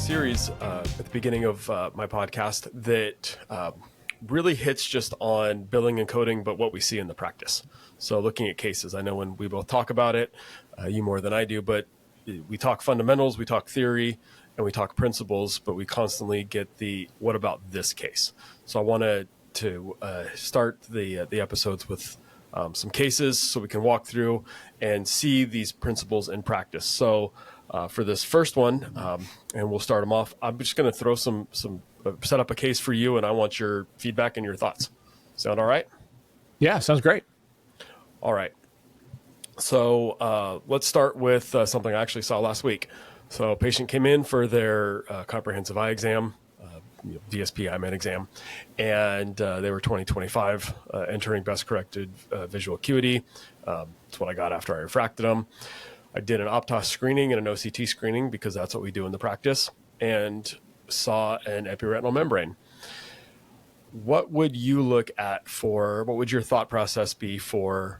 series at the beginning of my podcast that really hits just on billing and coding, but what we see in the practice. So looking at cases, I know when we both talk about it, you more than I do, but we talk fundamentals, we talk theory, and we talk principles, but we constantly get the, what about this case? So I wanted to start the episodes with some cases so we can walk through and see these principles in practice. So for this first one, and we'll start them off, I'm just going to throw some set up a case for you, and I want your feedback and your thoughts. Sound all right? Yeah, sounds great. All right. So let's start with something I actually saw last week. So a patient came in for their comprehensive eye exam, DSP eye med exam, and they were 20/25, entering best corrected visual acuity. That's what I got after I refracted them. I did an optos screening and an OCT screening because that's what we do in the practice, and saw an epiretinal membrane. What would you look at for, what would your thought process be for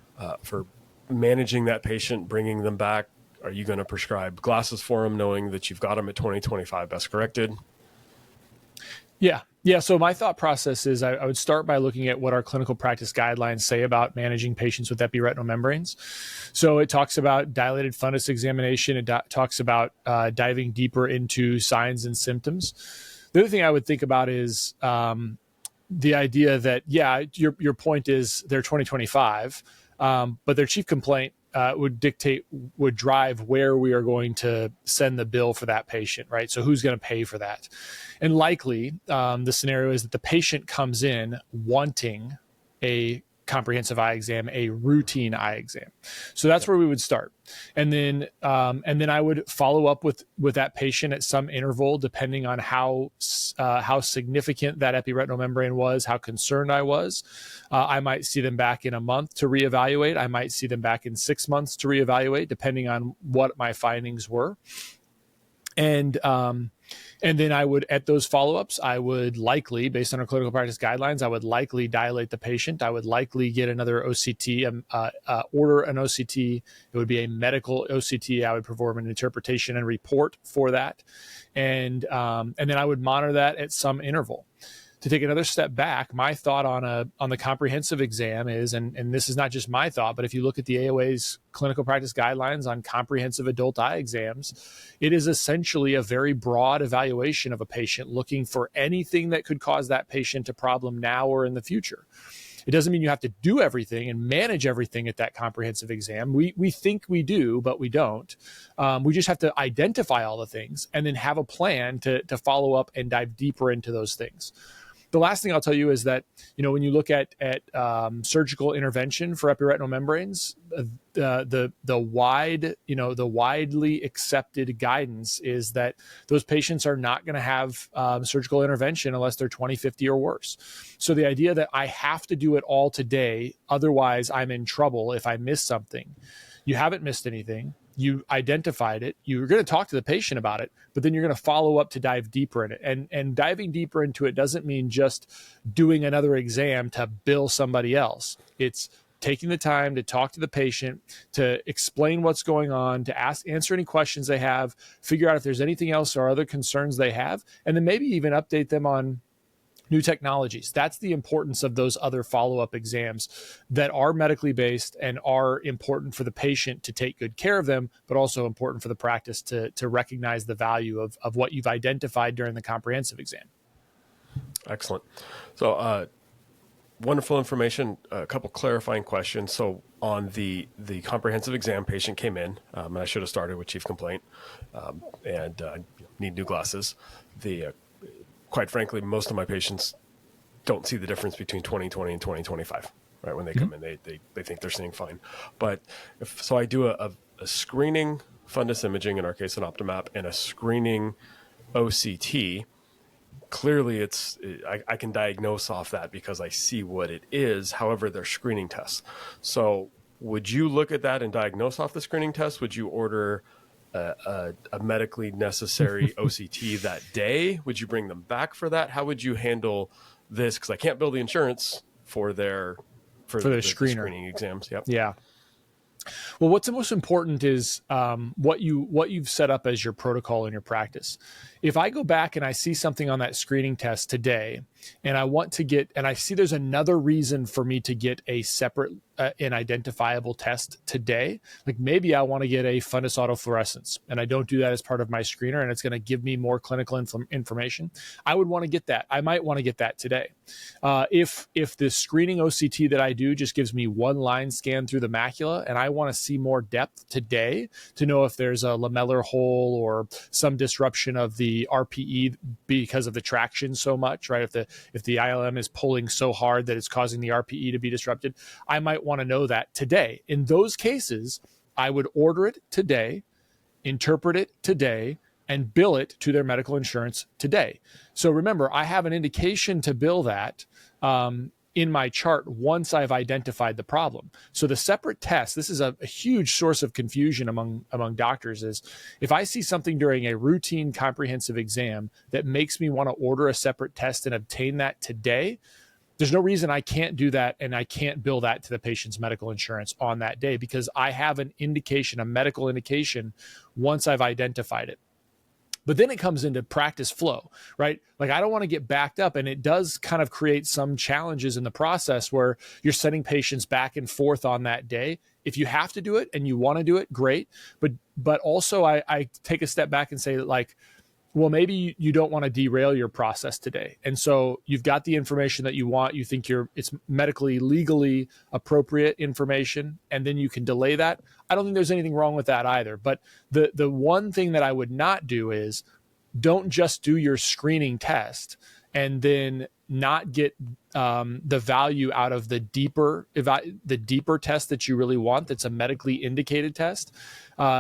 managing that patient, bringing them back? Are you going to prescribe glasses for them knowing that you've got them at 20/25 best corrected? Yeah. So my thought process is I would start by looking at what our clinical practice guidelines say about managing patients with epiretinal membranes. So it talks about dilated fundus examination. It talks about diving deeper into signs and symptoms. The other thing I would think about is the idea that, your point is they're 20/25, but their chief complaint would drive where we are going to send the bill for that patient, right? So who's going to pay for that? And likely the scenario is that the patient comes in wanting a comprehensive eye exam, a routine eye exam. So that's where we would start. And then I would follow up with that patient at some interval, depending on how significant that epiretinal membrane was, how concerned I was. I might see them back in a month to reevaluate. I might see them back in 6 months to reevaluate, depending on what my findings were. And then I would, at those follow-ups, I would likely, based on our clinical practice guidelines, I would likely dilate the patient. I would likely get another OCT, order an OCT. It would be a medical OCT. I would perform an interpretation and report for that. And then I would monitor that at some interval. To take another step back, my thought on the comprehensive exam is, and this is not just my thought, but if you look at the AOA's clinical practice guidelines on comprehensive adult eye exams, it is essentially a very broad evaluation of a patient, looking for anything that could cause that patient a problem now or in the future. It doesn't mean you have to do everything and manage everything at that comprehensive exam. We think we do, but we don't. We just have to identify all the things and then have a plan to follow up and dive deeper into those things. The last thing I'll tell you is that, when you look at surgical intervention for epiretinal membranes, the widely accepted guidance is that those patients are not going to have surgical intervention unless they're 20/50 or worse. So the idea that I have to do it all today, otherwise I'm in trouble if I miss something. You haven't missed anything. You identified it. You're going to talk to the patient about it, but then you're going to follow up to dive deeper in it. And diving deeper into it doesn't mean just doing another exam to bill somebody else. It's taking the time to talk to the patient, to explain what's going on, to answer any questions they have, figure out if there's anything else or other concerns they have, and then maybe even update them on new technologies. That's the importance of those other follow-up exams that are medically based and are important for the patient to take good care of them, but also important for the practice to recognize the value of what you've identified during the comprehensive exam. Excellent. So wonderful information. A couple clarifying questions. So on the comprehensive exam, patient came in, and I should have started with chief complaint, and need new glasses. Quite frankly, most of my patients don't see the difference between 20/20 and 20/25, right? When they come in, they think they're seeing fine. But so I do a screening fundus imaging, in our case, an Optomap, and a screening OCT. Clearly, I can diagnose off that because I see what it is. However, they're screening tests. So would you look at that and diagnose off the screening test? Would you order a medically necessary OCT that day? Would you bring them back for that? How would you handle this? Because I can't bill the insurance for the screening exams. Yep. Yeah. Well, what's the most important is what you've set up as your protocol in your practice. If I go back and I see something on that screening test today, and I see there's another reason for me to get a separate and identifiable test today, like maybe I want to get a fundus autofluorescence, and I don't do that as part of my screener, and it's going to give me more clinical information. I would want to get that. I might want to get that today. If the screening OCT that I do just gives me one line scan through the macula, and I want to see more depth today to know if there's a lamellar hole or some disruption of the RPE because of the traction so much, right? If the ILM is pulling so hard that it's causing the RPE to be disrupted, I might want to know that today. In those cases, I would order it today, interpret it today, and bill it to their medical insurance today. So remember, I have an indication to bill that in my chart once I've identified the problem. So the separate test, this is a huge source of confusion among doctors, is if I see something during a routine comprehensive exam that makes me want to order a separate test and obtain that today, there's no reason I can't do that, and I can't bill that to the patient's medical insurance on that day because I have an indication, a medical indication, once I've identified it. But then it comes into practice flow, right? Like I don't want to get backed up, and it does kind of create some challenges in the process where you're sending patients back and forth on that day. If you have to do it and you want to do it, great. But also I take a step back and say that, like, well, maybe you don't want to derail your process today. And so you've got the information that you want. You think it's medically, legally appropriate information, and then you can delay that. I don't think there's anything wrong with that either. But the one thing that I would not do is don't just do your screening test and then not get the value out of the deeper test that you really want. That's a medically indicated test,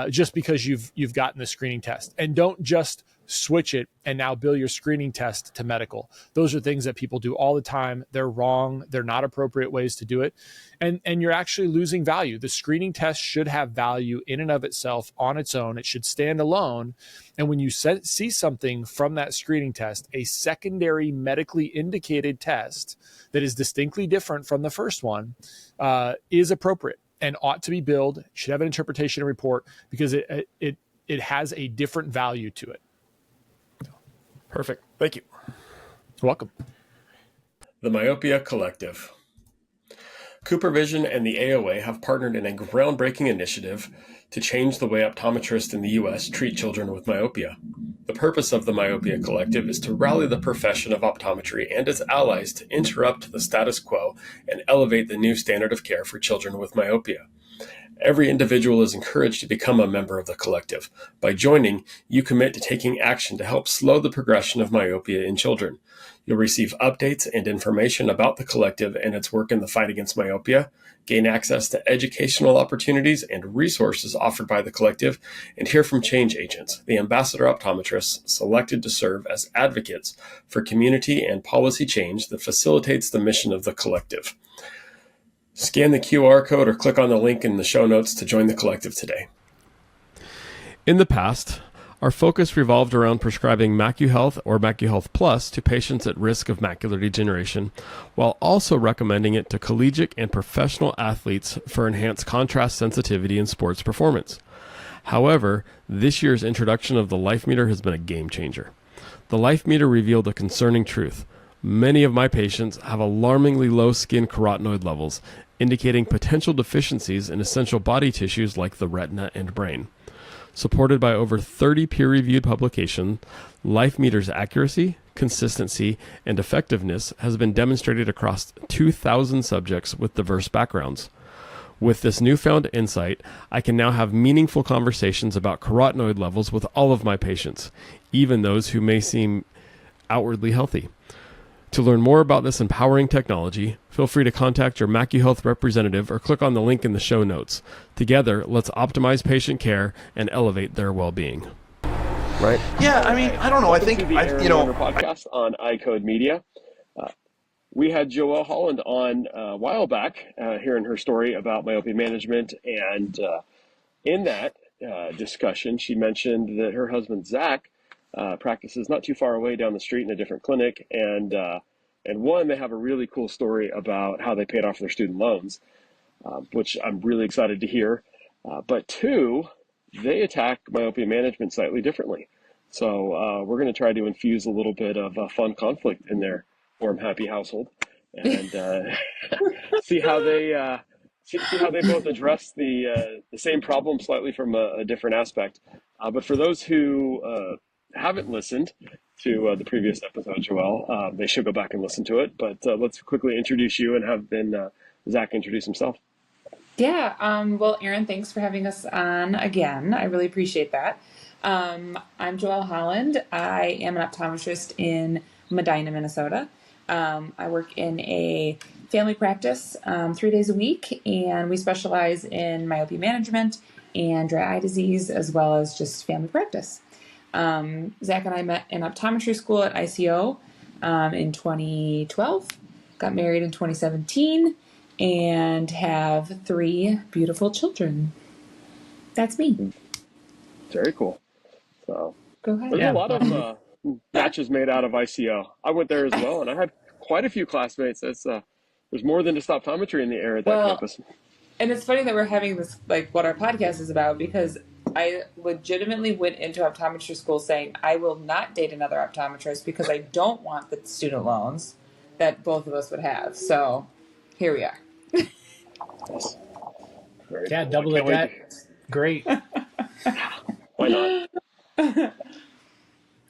just because you've gotten the screening test. And don't just switch it and now bill your screening test to medical. Those are things that people do all the time. They're wrong. They're not appropriate ways to do it. And you're actually losing value. The screening test should have value in and of itself on its own. It should stand alone. And when you see something from that screening test, a secondary medically indicated test that is distinctly different from the first one, is appropriate and ought to be billed, should have an interpretation and report because it has a different value to it. Perfect. Thank you. You're welcome. The Myopia Collective. CooperVision and the AOA have partnered in a groundbreaking initiative to change the way optometrists in the U.S. treat children with myopia. The purpose of the Myopia Collective is to rally the profession of optometry and its allies to interrupt the status quo and elevate the new standard of care for children with myopia. Every individual is encouraged to become a member of the collective. By joining, you commit to taking action to help slow the progression of myopia in children. You'll receive updates and information about the collective and its work in the fight against myopia, gain access to educational opportunities and resources offered by the collective, and hear from change agents, the ambassador optometrists selected to serve as advocates for community and policy change that facilitates the mission of the collective. Scan the QR code or click on the link in the show notes to join the collective today. In the past, our focus revolved around prescribing MacuHealth or MacuHealth Plus to patients at risk of macular degeneration, while also recommending it to collegiate and professional athletes for enhanced contrast sensitivity in sports performance. However, this year's introduction of the Life Meter has been a game changer. The Life Meter revealed a concerning truth. Many of my patients have alarmingly low skin carotenoid levels, indicating potential deficiencies in essential body tissues like the retina and brain. Supported by over 30 peer-reviewed publications, Life Meter's accuracy, consistency, and effectiveness has been demonstrated across 2,000 subjects with diverse backgrounds. With this newfound insight, I can now have meaningful conversations about carotenoid levels with all of my patients, even those who may seem outwardly healthy. To learn more about this empowering technology, feel free to contact your MacuHealth representative or click on the link in the show notes. Together, let's optimize patient care and elevate their well-being. Right? Yeah, I mean, I don't know. I think, podcast on iCode Media. We had Joelle Holland on a while back, hearing her story about myopia management. And in that discussion, she mentioned that her husband, Zac, practices not too far away down the street in a different clinic. And one, they have a really cool story about how they paid off their student loans, which I'm really excited to hear. But two, they attack myopia management slightly differently. So we're going to try to infuse a little bit of fun conflict in their warm, happy household, and see how they see how they both address the same problem slightly from a different aspect. But for those who haven't listened to the previous episode, Joelle, they should go back and listen to it. But let's quickly introduce you and have then Zac introduce himself. Yeah. Well, Aaron, thanks for having us on again. I really appreciate that. I'm Joelle Holland. I am an optometrist in Medina, Minnesota. I work in a family practice 3 days a week, and we specialize in myopia management and dry eye disease, as well as just family practice. Zac and I met in optometry school at ICO in 2012, got married in 2017, and have 3 beautiful children. That's me. Very cool. So Go ahead. there's a lot of matches made out of ICO. I went there as well, and I had quite a few classmates. There's more than just optometry in the air at that campus. And it's funny that we're having this, like what our podcast is about, because I legitimately went into optometry school saying I will not date another optometrist because I don't want the student loans that both of us would have. So here we are. Yes. Very Yeah, cool. double the debt. Great. Why not?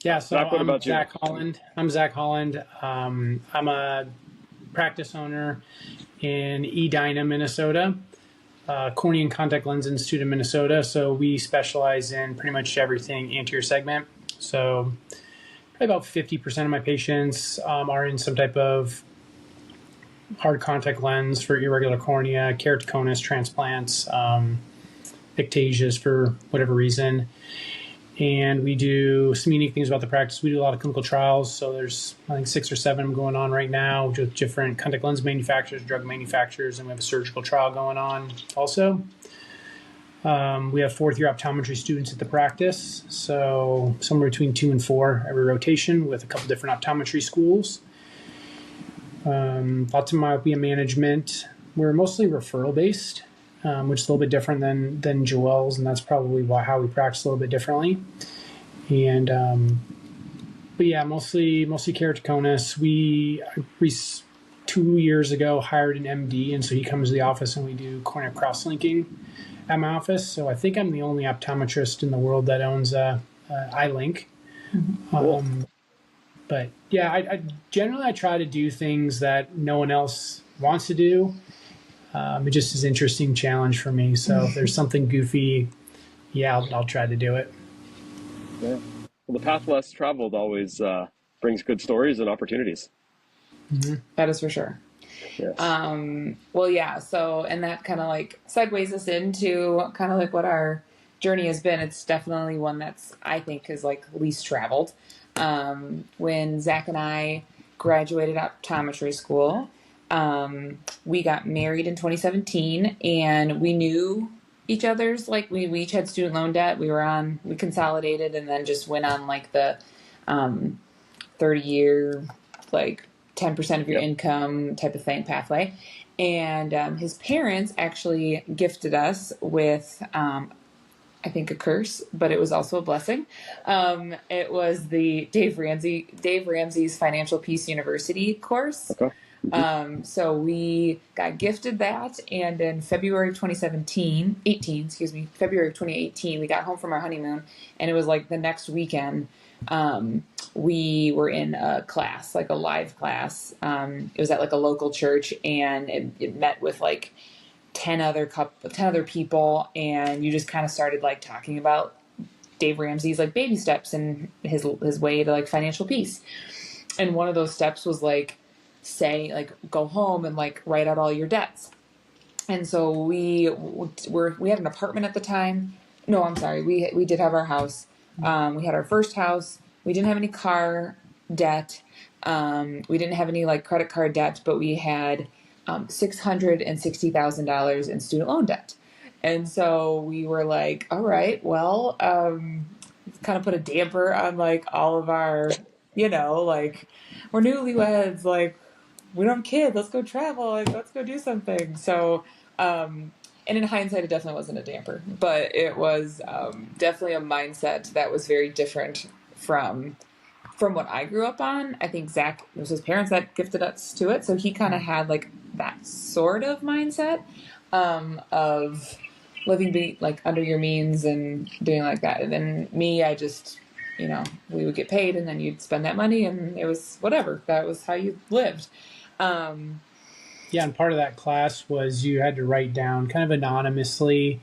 Yeah, so Zac, what I'm about you? Zac Holland. I'm Zac Holland. I'm a practice owner in Edina, Minnesota, Cornea and Contact Lens Institute in Minnesota. So we specialize in pretty much everything anterior segment. So probably about 50% of my patients are in some type of hard contact lens for irregular cornea, keratoconus transplants, ectasias for whatever reason. And we do some unique things about the practice. We do a lot of clinical trials. So there's, I think, 6 or 7 going on right now with different contact lens manufacturers, drug manufacturers, and we have a surgical trial going on also. We have 4th-year optometry students at the practice. So somewhere between 2 and 4 every rotation with a couple different optometry schools. Lots of myopia management. We're mostly referral based, which is a little bit different than Joelle's, and that's probably how we practice a little bit differently. And but yeah, mostly keratoconus. We 2 years ago hired an MD, and so he comes to the office and we do cornea cross-linking at my office. So I think I'm the only optometrist in the world that owns iLink. Cool. But yeah, I generally try to do things that no one else wants to do. It just is an interesting challenge for me. So if there's something goofy, yeah, I'll try to do it. Yeah. Well, the path less traveled always brings good stories and opportunities. Mm-hmm. That is for sure. Yes. Well, yeah. So, and that kind of like segues us into kind of like what our journey has been. It's definitely one that's, I think, is like least traveled. When Zac and I graduated optometry school, we got married in 2017, and we knew each other's, like we each had student loan debt. We consolidated and then just went on like the 30-year, like 10% of your income type of thing pathway. And his parents actually gifted us with I think a curse, but it was also a blessing. It was the Dave Ramsey's Financial Peace University course. Okay. Mm-hmm. So we got gifted that, and in February of 2018, we got home from our honeymoon, and it was like the next weekend, we were in a class, like a live class. It was at like a local church, and it met with like 10 other people, and you just kind of started like talking about Dave Ramsey's like baby steps and his way to like financial peace. And one of those steps was like, say, like, go home and like write out all your debts. And so we had an apartment at the time. No, I'm sorry. We did have our house. We had our first house. We didn't have any car debt. We didn't have any like credit card debt, but we had $660,000 in student loan debt. And so we were like, all right, well, kind of put a damper on like all of our, like we're newlyweds, like we don't have kids, let's go travel, like let's go do something. So, and And in hindsight, it definitely wasn't a damper, but it was definitely a mindset that was very different from what I grew up on. I think Zac, it was his parents that gifted us to it, so he kind of had like that sort of mindset of living like under your means and doing like that. And then me, I just, we would get paid and then you'd spend that money and it was whatever. That was how you lived. Yeah, and part of that class was you had to write down kind of anonymously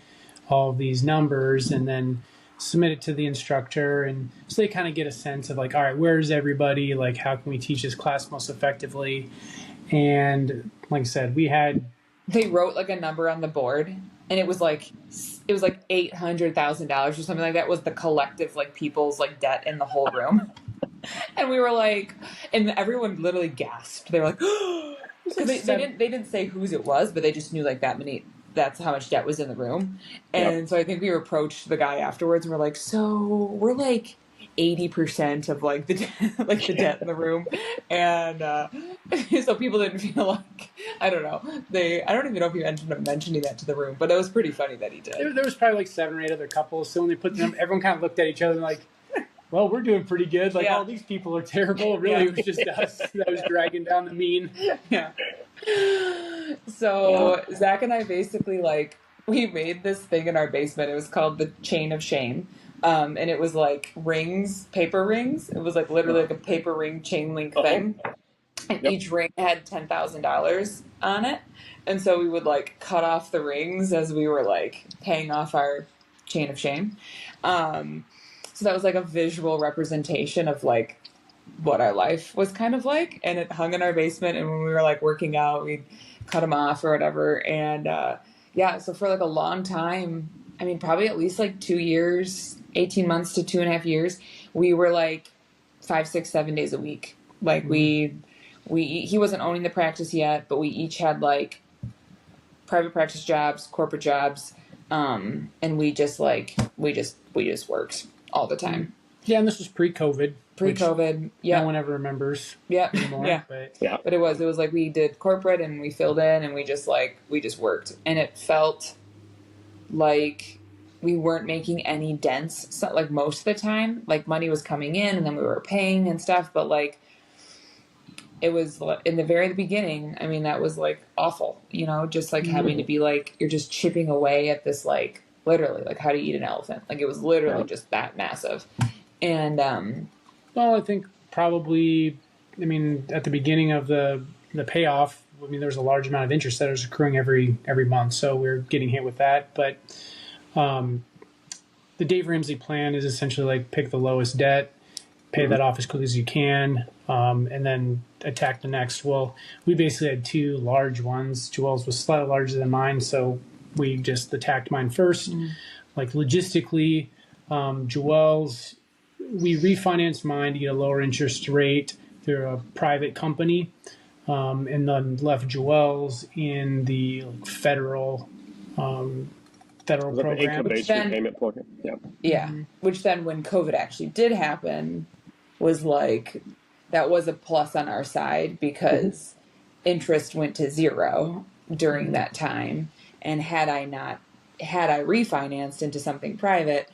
all of these numbers and then submit it to the instructor. And so they kind of get a sense of like, all right, where's everybody? Like, how can we teach this class most effectively? And like I said, they wrote like a number on the board and it was like $800,000 or something like that was the collective like people's like debt in the whole room. And we were like, and everyone literally gasped. They were like, because they didn't say whose it was, but they just knew like that's how much debt was in the room. And so I think we approached the guy afterwards and we're like, so we're like 80% of like the debt in the room. And so people didn't feel like, I don't know. I don't even know if he ended up mentioning that to the room, but it was pretty funny that he did. There was probably like 7 or 8 other couples. So when they put them, everyone kind of looked at each other and like, well, we're doing pretty good. Like, all these people are terrible. Really, it was just us that was dragging down the mean. Yeah. So Zac and I basically we made this thing in our basement. It was called the Chain of Shame. And it was like rings, paper rings. It was like literally like a paper ring chain link thing. And each ring had $10,000 on it. And so we would like cut off the rings as we were like paying off our chain of shame. So that was like a visual representation of like what our life was kind of like. And it hung in our basement. And when we were like working out, we'd cut them off or whatever. And so for like a long time, I mean, probably at least like 2 years, 18 months to 2.5 years, we were like 5, 6, 7 days a week. Like he wasn't owning the practice yet, but we each had like private practice jobs, corporate jobs. And we just worked all the time. Yeah, and this was pre-COVID. Pre-COVID, no one ever remembers. Anymore, but it was like we did corporate and we filled in and we just worked, and it felt like we weren't making any dents. So, like most of the time, like money was coming in and then we were paying and stuff, but like it was in the very beginning. I mean, that was like awful, just like having to be like you're just chipping away at this like. Literally, like how to eat an elephant. Like it was literally just that massive. And well, I think probably, I mean, at the beginning of the payoff, I mean, there was a large amount of interest that was accruing every month, so we're getting hit with that. But the Dave Ramsey plan is essentially like pick the lowest debt, pay that off as quickly as you can, and then attack the next. Well, we basically had 2 large ones. Joelle's was slightly larger than mine, so we just attacked mine first. Like logistically, Joelle's, we refinanced mine to get a lower interest rate through a private company, and then left Joelle's in the federal program. Income-based payment program. Yeah. Which then when COVID actually did happen was like, that was a plus on our side because interest went to 0 during that time. And had I refinanced into something private,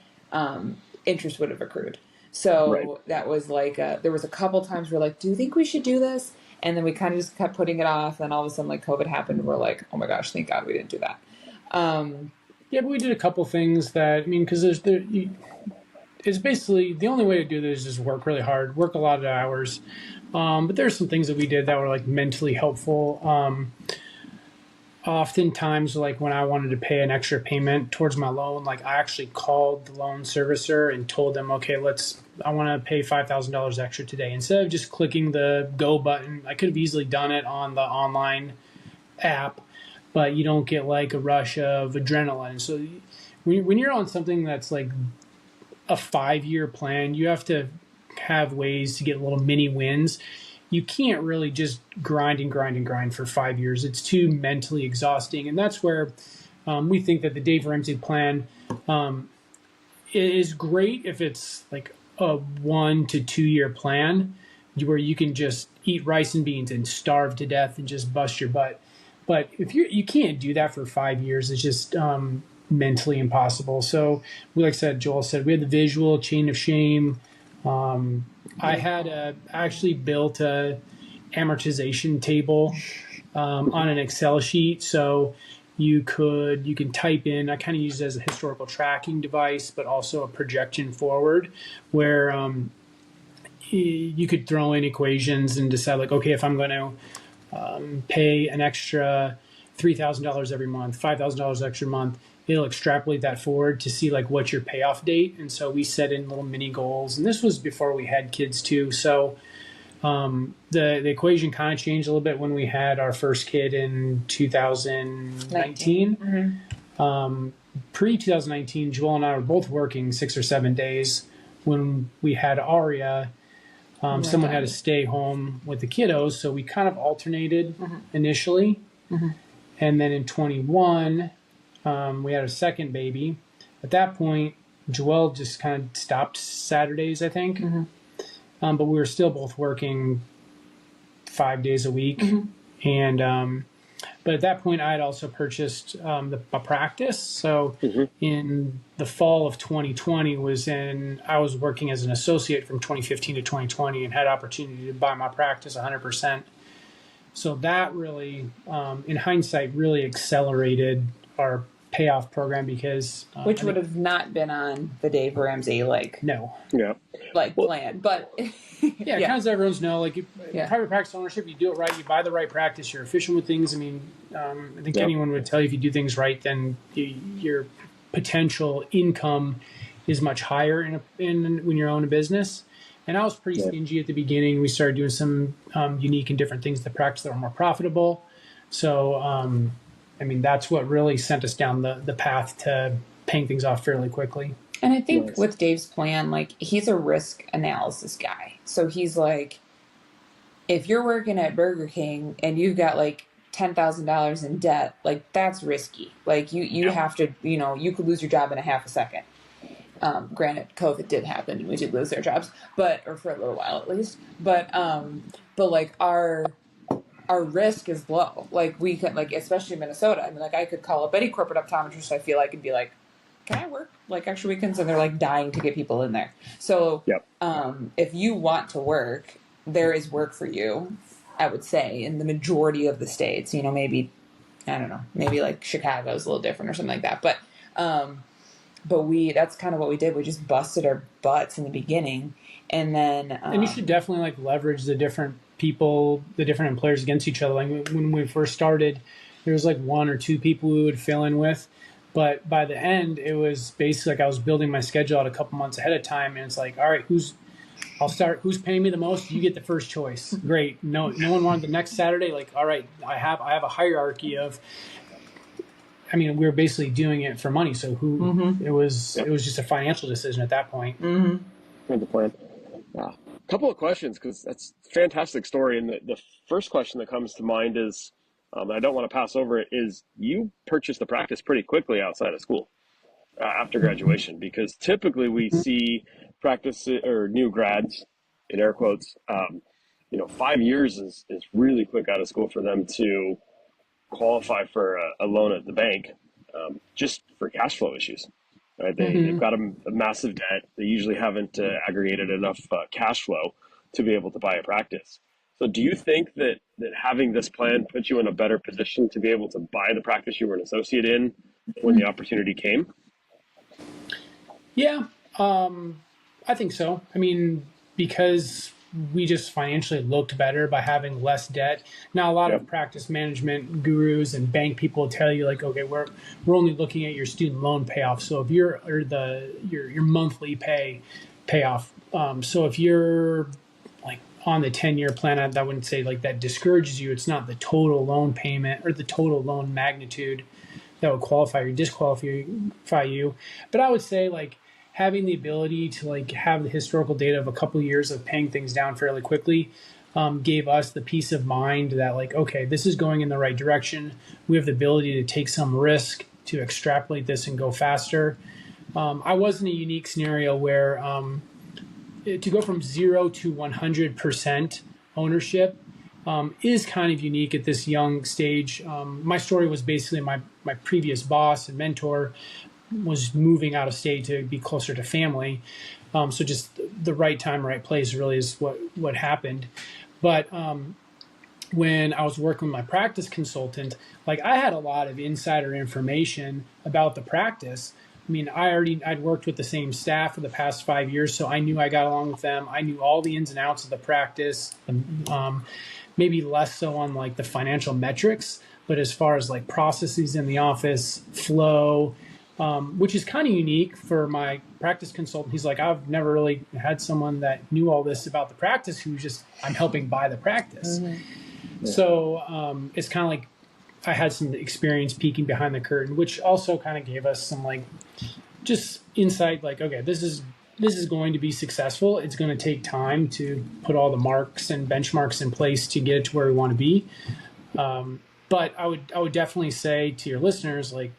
interest would have accrued. So that was like, there was a couple times we're like, do you think we should do this? And then we kind of just kept putting it off. And all of a sudden, like COVID happened, and we're like, oh my gosh, thank God we didn't do that. Yeah, but we did a couple things that, I mean, because it's basically the only way to do this is just work really hard, work a lot of hours. But there's some things that we did that were like mentally helpful. Oftentimes, like when I wanted to pay an extra payment towards my loan, like I actually called the loan servicer and told them, okay, I want to pay $5,000 extra today. Instead of just clicking the go button, I could have easily done it on the online app, but you don't get like a rush of adrenaline. So when you're on something that's like a 5-year plan, you have to have ways to get little mini wins. You can't really just grind for 5 years. It's too mentally exhausting. And that's where we think that the Dave Ramsey plan is great if it's like a 1 to 2 year plan where you can just eat rice and beans and starve to death and just bust your butt. But if you can't do that for 5 years, it's just mentally impossible. So like I said, Joel said, we had the visual chain of shame. I actually built a amortization table on an Excel sheet. So you can type in, I kind of use it as a historical tracking device, but also a projection forward where you could throw in equations and decide like, okay, if I'm going to pay an extra $3,000 every month, $5,000 extra month, it'll extrapolate that forward to see like what's your payoff date. And so we set in little mini goals, and this was before we had kids too. So the equation kind of changed a little bit when we had our first kid in 2019. Pre 2019, Joelle and I were both working 6 or 7 days. When we had Aria, someone had to stay home with the kiddos, so we kind of alternated initially. And then in 21, we had a second baby. At that point, Joelle just kind of stopped Saturdays, I think. But we were still both working 5 days a week. And but at that point, I had also purchased a practice. So in the fall of 2020 I was working as an associate from 2015 to 2020 and had opportunity to buy my practice 100%. So that really, in hindsight, really accelerated our payoff program because which would have not been on the Dave Ramsey plan, but yeah, kind of as everyone's know, like private practice ownership, you do it right, you buy the right practice, you're efficient with things. I mean, I think anyone would tell you if you do things right, then your potential income is much higher when you own a business. And I was pretty stingy at the beginning. We started doing some unique and different things to practice that were more profitable. So, I mean, that's what really sent us down the path to paying things off fairly quickly. And I think with Dave's plan, like, he's a risk analysis guy. So he's like, if you're working at Burger King and you've got like $10,000 in debt, like, that's risky. Like, you have to, you could lose your job in a half a second. Granted, COVID did happen and we did lose our jobs, or for a little while at least. But like our risk is low. Like, we could, like, especially in Minnesota, I mean, like, I could call up any corporate optometrist, I feel like, and be like, can I work like extra weekends? And they're like dying to get people in there. So if you want to work, there is work for you, I would say, in the majority of the states. Maybe, I don't know, maybe like Chicago's a little different or something like that. But that's kind of what we did. We just busted our butts in the beginning. And then and you should definitely like leverage the different people, the different employers against each other. Like when we first started, there was like 1 or 2 people we would fill in with. But by the end, it was basically like I was building my schedule out a couple months ahead of time. And it's like, all right, who's paying me the most? You get the first choice. Great. No one wanted the next Saturday. Like, all right, I have a hierarchy of, I mean, we were basically doing it for money. So it was just a financial decision at that point. The plan. A couple of questions, because that's a fantastic story. And the first question that comes to mind is, I don't want to pass over it, is you purchased the practice pretty quickly outside of school after graduation, because typically we see practice or new grads, in air quotes, 5 years is really quick out of school for them to qualify for a loan at the bank, just for cash flow issues. Right? They've got a massive debt. They usually haven't aggregated enough cash flow to be able to buy a practice. So do you think that having this plan put you in a better position to be able to buy the practice you were an associate in when the opportunity came? Yeah, I think so. I mean, because we just financially looked better by having less debt. Now, a lot of practice management gurus and bank people will tell you, like, okay, we're only looking at your student loan payoff. So if your monthly payoff. So if you're like on the 10-year plan, I wouldn't say like that discourages you. It's not the total loan payment or the total loan magnitude that would qualify or disqualify you. But I would say like having the ability to like have the historical data of a couple of years of paying things down fairly quickly gave us the peace of mind that like, okay, this is going in the right direction. We have the ability to take some risk to extrapolate this and go faster. I was in a unique scenario where to go from 0 to 100% ownership is kind of unique at this young stage. My story was basically my previous boss and mentor was moving out of state to be closer to family. So just the right time, right place really is what happened. But when I was working with my practice consultant, like I had a lot of insider information about the practice. I mean, I'd worked with the same staff for the past 5 years, so I knew I got along with them. I knew all the ins and outs of the practice, maybe less so on like the financial metrics, but as far as like processes in the office, flow, which is kind of unique for my practice consultant. He's like, I've never really had someone that knew all this about the practice who's just, I'm helping buy the practice. Mm-hmm. Yeah. So it's kind of like I had some experience peeking behind the curtain, which also kind of gave us some like just insight, like, okay, this is going to be successful. It's going to take time to put all the marks and benchmarks in place to get it to where we want to be. But I would definitely say to your listeners, like,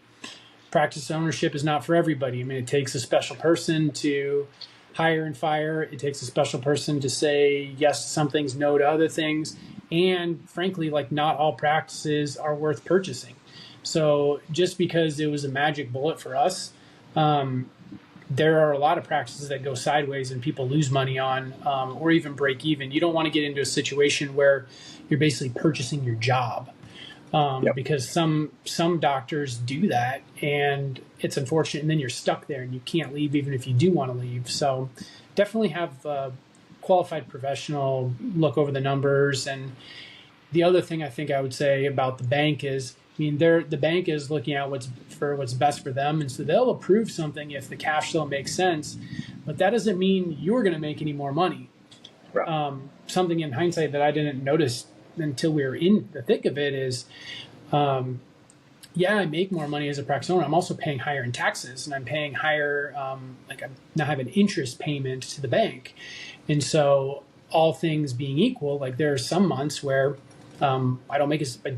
practice ownership is not for everybody. I mean, it takes a special person to hire and fire. It takes a special person to say yes to some things, no to other things. And frankly, like, not all practices are worth purchasing. So just because it was a magic bullet for us, there are a lot of practices that go sideways and people lose money on, or even break even. You don't want to get into a situation where you're basically purchasing your job. Because some doctors do that, and it's unfortunate, and then you're stuck there and you can't leave even if you do want to leave. So definitely have a qualified professional look over the numbers. And the other thing I think I would say about the bank is, I mean, the bank is looking at what's best for them, and so they'll approve something if the cash flow makes sense, but that doesn't mean you're going to make any more money. Right. Something in hindsight that I didn't notice until we were in the thick of it is, I make more money as a practice owner. I'm also paying higher in taxes, and I'm paying higher, I now have an interest payment to the bank. And so all things being equal, like there are some months where I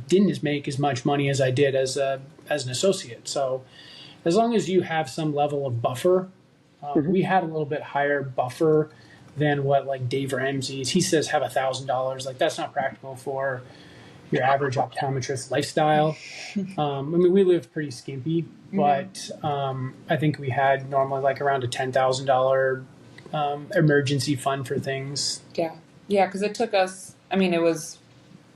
didn't make as much money as I did as an associate. So as long as you have some level of buffer, we had a little bit higher buffer than what like Dave Ramsey's. He says have $1,000. Like that's not practical for your average optometrist lifestyle. I mean, we live pretty skimpy, but I think we had normally like around a $10,000 emergency fund for things. Yeah, because it took us, I mean, it was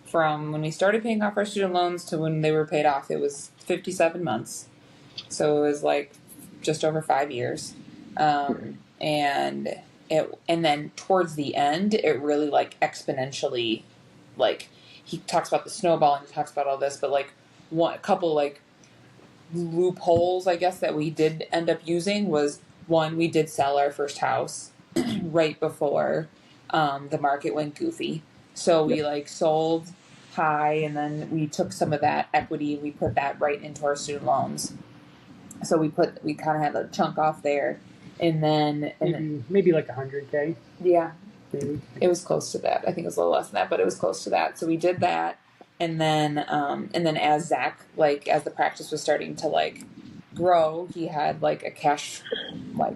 from when we started paying off our student loans to when they were paid off, it was 57 months. So it was like just over 5 years. And then towards the end, it really like exponentially, like he talks about the snowball and he talks about all this, but like a couple like loopholes, I guess, that we did end up using was, one, we did sell our first house right before the market went goofy. So we like sold high, and then we took some of that equity and we put that right into our student loans. So we kind of had a chunk off there. And then maybe like $100K. Yeah. Maybe. It was close to that. I think it was a little less than that, but it was close to that. So we did that. And then as Zac, like as the practice was starting to like grow, he had like a cash like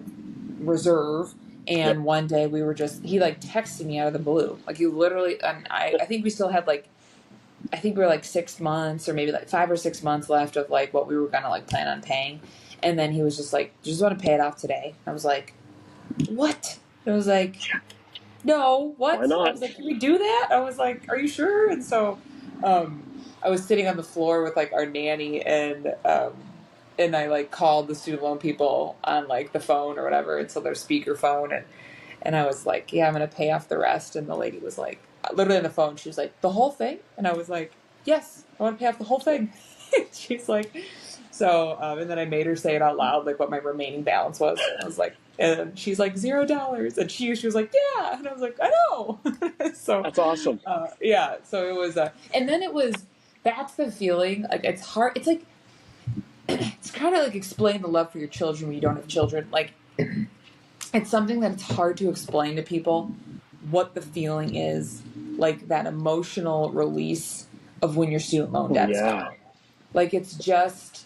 reserve. And one day he like texted me out of the blue. Like he literally, and I think we still had like, I think we were like 6 months or maybe like 5 or 6 months left of like what we were going to like plan on paying. And then he was just like, "Do you just want to pay it off today?" I was like, "What?" I was like, "No, what?" Why not? I was like, "Can we do that?" I was like, "Are you sure?" And so I was sitting on the floor with like our nanny, and I like called the student loan people on like the phone or whatever, and so their speaker phone, and I was like, "Yeah, I'm going to pay off the rest." And the lady was like, literally on the phone, she was like, "The whole thing?" And I was like, "Yes, I want to pay off the whole thing." She's like, so, and then I made her say it out loud, like what my remaining balance was. I was like, and she's like $0. And she was like, "Yeah." And I was like, "I know." So that's awesome. Yeah. So it was, and then that's the feeling. Like it's hard. It's like, it's kind of like explain the love for your children when you don't have children. Like it's something that it's hard to explain to people what the feeling is, like that emotional release of when your student loan debt's gone. Like it's just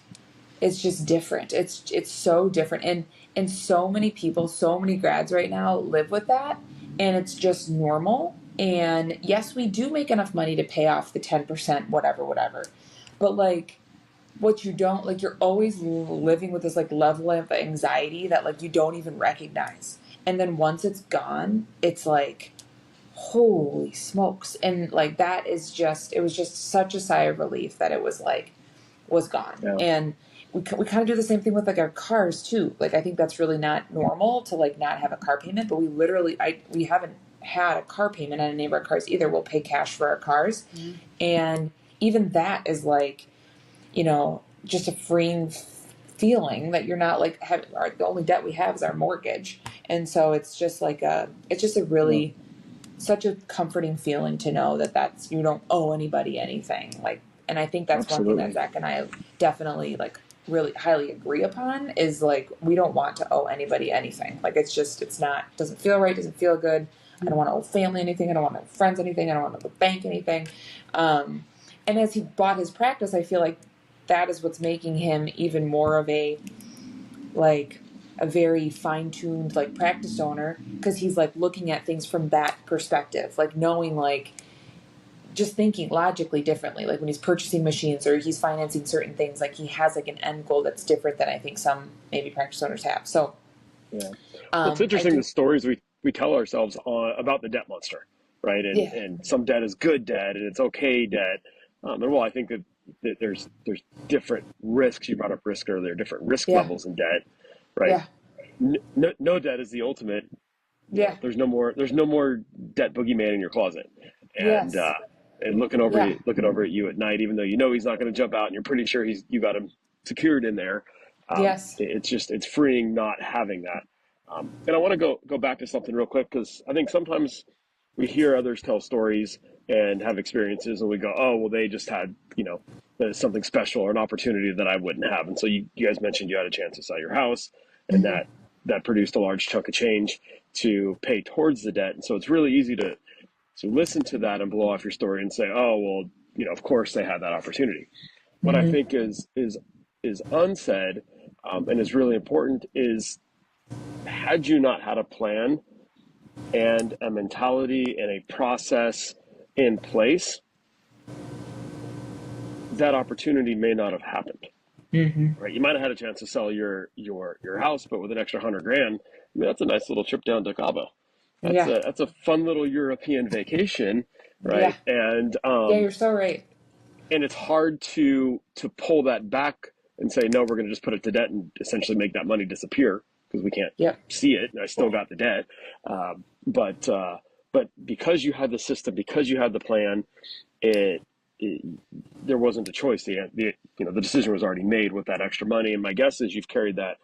different. It's so different. And so many people, so many grads right now live with that, and it's just normal. And yes, we do make enough money to pay off the 10%, whatever. But like, what you don't, like, you're always living with this like level of anxiety that like you don't even recognize. And then once it's gone, it's like, holy smokes. And like, that is just, it was just such a sigh of relief that it was like, was gone. Yeah. And we kind of do the same thing with like our cars too. Like, I think that's really not normal to like not have a car payment, but we haven't had a car payment on any of our cars either. We'll pay cash for our cars. Mm-hmm. And even that is like, you know, just a freeing feeling that you're not like the only debt we have is our mortgage. And so it's just like it's just a really such a comforting feeling to know that you don't owe anybody anything. Like, and I think that's Absolutely. One thing that Zac and I definitely like really highly agree upon is like, we don't want to owe anybody anything. Like, doesn't feel right. Doesn't feel good. I don't want to owe family anything. I don't want to owe friends anything. I don't want to owe the bank anything. And as he bought his practice, I feel like that is what's making him even more of a very fine-tuned like practice owner, because he's like looking at things from that perspective, like knowing, like just thinking logically differently, like when he's purchasing machines or he's financing certain things, like he has like an end goal that's different than I think some maybe practice owners have. So yeah, it's interesting the stories we tell ourselves about the debt monster, right? And some debt is good debt and it's okay debt. And well, I think that there's different risks. You brought up risk earlier, different risk levels in debt, right? Yeah. No debt is the ultimate. Yeah. There's no more debt boogeyman in your closet. And and looking over at you at night, even though you know he's not going to jump out and you're pretty sure you got him secured in there. It's freeing not having that. And I want to go back to something real quick, because I think sometimes we hear others tell stories and have experiences and we go, oh, well, they just had, something special or an opportunity that I wouldn't have. And so you guys mentioned you had a chance to sell your house, and that produced a large chunk of change to pay towards the debt. And so it's really easy to listen to that and blow off your story and say, oh, well, of course they had that opportunity. What I think is unsaid and is really important is, had you not had a plan and a mentality and a process in place, that opportunity may not have happened. Right? You might have had a chance to sell your house, but with an extra $100,000, I mean, that's a nice little trip down to Cabo. That's a fun little European vacation, right? Yeah. And you're so right. And it's hard to pull that back and say, no, we're going to just put it to debt and essentially make that money disappear, because we can't see it. And I still got the debt. But because you had the system, because you had the plan, there wasn't a choice. The decision was already made with that extra money. And my guess is you've carried that,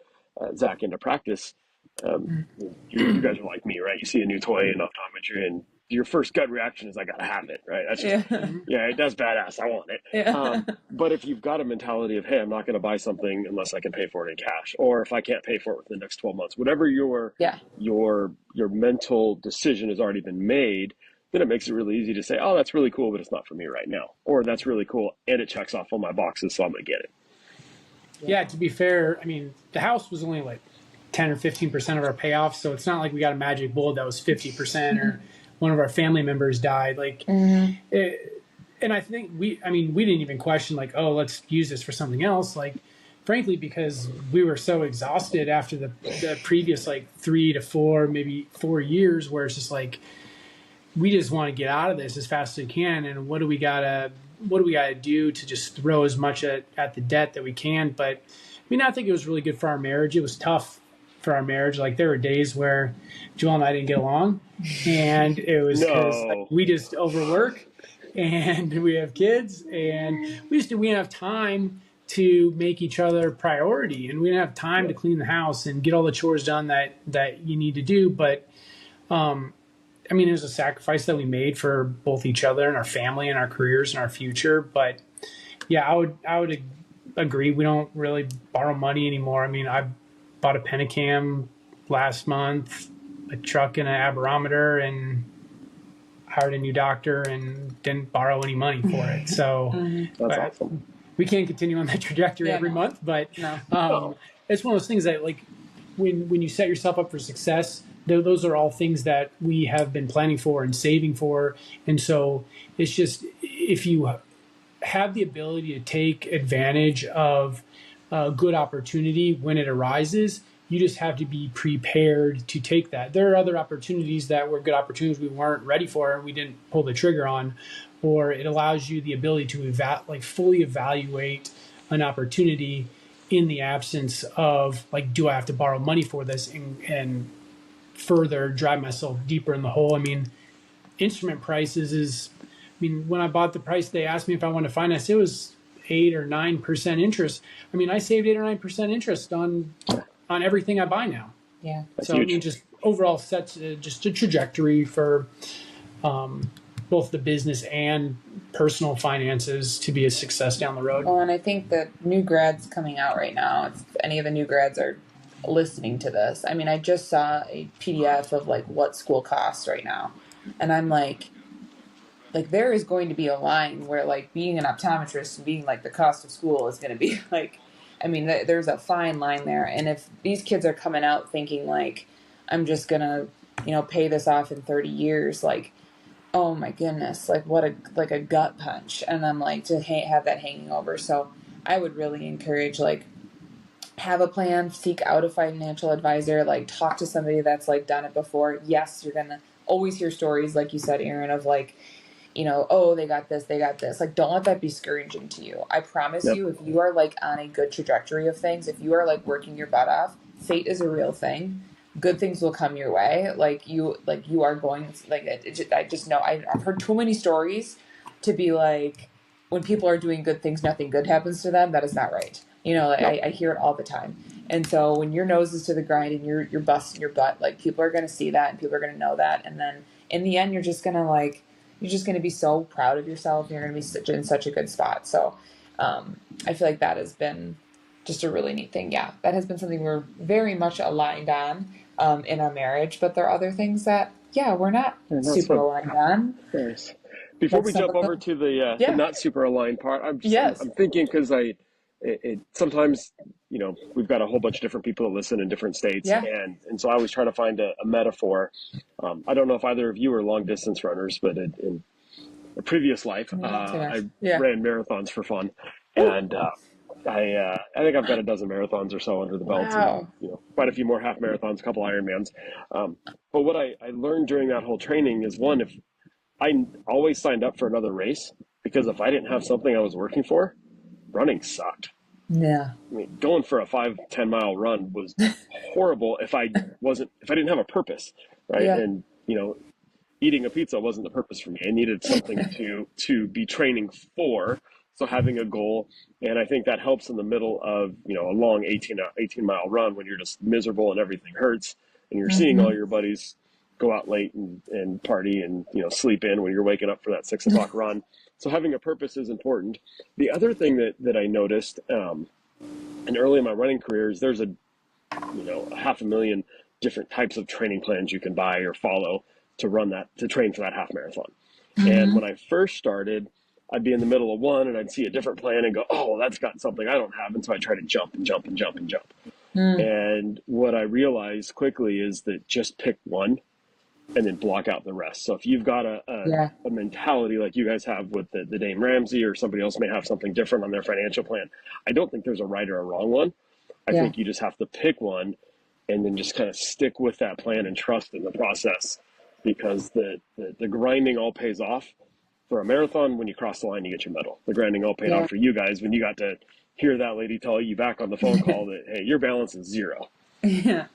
Zac, into practice. You guys are like me, right? You see a new toy in optometry and your first gut reaction is, I gotta have it, right? That's just, that's badass. I want it. But if you've got a mentality of, hey, I'm not going to buy something unless I can pay for it in cash, or if I can't pay for it within the next 12 months, whatever your mental decision has already been made, then it makes it really easy to say, oh, that's really cool, but it's not for me right now. Or that's really cool and it checks off all my boxes, so I'm going to get it. Yeah, to be fair, I mean, the house was only like 10 or 15% of our payoff, so it's not like we got a magic bullet that was 50% or one of our family members died. Like, and I think we didn't even question like, oh, let's use this for something else. Like, frankly, because we were so exhausted after the previous like 3 to 4, maybe 4 years, where it's just like, we just want to get out of this as fast as we can. And what do we gotta do to just throw as much at the debt that we can? But I mean, I think it was really good for our marriage. It was tough for our marriage. Like, there were days where Joelle and I didn't get along, and it was because we just overwork and we have kids, and we didn't have time to make each other priority, and we didn't have time to clean the house and get all the chores done that you need to do. But I mean, it was a sacrifice that we made for both each other and our family and our careers and our future. But yeah, I would agree. We don't really borrow money anymore. I mean, I bought a Penacam last month, a truck and an aberrometer, and hired a new doctor and didn't borrow any money for it. So that's awesome. We can't continue on that trajectory every month, but it's one of those things that, like, when you set yourself up for success, those are all things that we have been planning for and saving for. And so it's just, if you have the ability to take advantage of a good opportunity when it arises, you just have to be prepared to take that. There are other opportunities that were good opportunities we weren't ready for and we didn't pull the trigger on, or it allows you the ability to fully evaluate an opportunity in the absence of like, do I have to borrow money for this and further drive myself deeper in the hole? I mean, instrument prices when I bought the price, they asked me if I wanted to finance, it was 8 or 9% interest. I mean, I saved 8 or 9% interest on everything I buy now. Yeah. That's so huge. I mean, just overall sets just a trajectory for both the business and personal finances to be a success down the road. Well, and I think that new grads coming out right now, if any of the new grads are listening to this, I mean, I just saw a PDF of like what school costs right now. And I'm like there is going to be a line where like being an optometrist and being like the cost of school is going to be like, I mean, there's a fine line there. And if these kids are coming out thinking like, I'm just going to, pay this off in 30 years, like, oh my goodness, like what a gut punch. And I'm like to have that hanging over. So I would really encourage like, have a plan, seek out a financial advisor, like talk to somebody that's like done it before. Yes, you're going to always hear stories, like you said, Aaron, of like, oh, they got this. Like, don't let that be discouraging to you. I promise you, if you are like on a good trajectory of things, if you are like working your butt off, fate is a real thing. Good things will come your way. You are going, I just know I've heard too many stories to be like, when people are doing good things, nothing good happens to them. That is not right. I hear it all the time. And so when your nose is to the grind and you're busting your butt, like people are going to see that and people are going to know that. And then in the end, you're just going to be so proud of yourself. You're going to be in such a good spot. So I feel like that has been just a really neat thing. Yeah, that has been something we're very much aligned on in our marriage. But there are other things that, we're not super aligned on. Nice. Before we jump over to the not super aligned part, I'm thinking because sometimes, we've got a whole bunch of different people that listen in different states. And so I always try to find a metaphor. I don't know if either of you are long distance runners, but in a previous life, I ran marathons for fun. And I think I've got a dozen marathons or so under the belt. Wow. And, quite a few more half marathons, a couple Ironmans. But what I learned during that whole training is, one, if I always signed up for another race, because if I didn't have something I was working for, running sucked. Yeah. I mean, going for a 5-10 mile run was horrible if I didn't have a purpose, right? Yeah. And, eating a pizza wasn't the purpose for me. I needed something to be training for. So having a goal, and I think that helps in the middle of, a long 18 mile run when you're just miserable and everything hurts and you're seeing all your buddies go out late and party and, sleep in when you're waking up for that 6 o'clock run. So having a purpose is important. The other thing that I noticed, and early in my running career, is there's a 500,000 different types of training plans you can buy or follow to train for that half marathon. And when I first started, I'd be in the middle of one and I'd see a different plan and go, oh, that's got something I don't have. And so I try to jump and jump and jump and jump. And what I realized quickly is that just pick one and then block out the rest. So if you've got a mentality like you guys have with the Dame Ramsey, or somebody else may have something different on their financial plan, I don't think there's a right or a wrong one. I think you just have to pick one and then just kind of stick with that plan and trust in the process, because the grinding all pays off. For a marathon, when you cross the line, you get your medal. The grinding all paid off for you guys when you got to hear that lady tell you back on the phone call that, hey, your balance is 0. Yeah,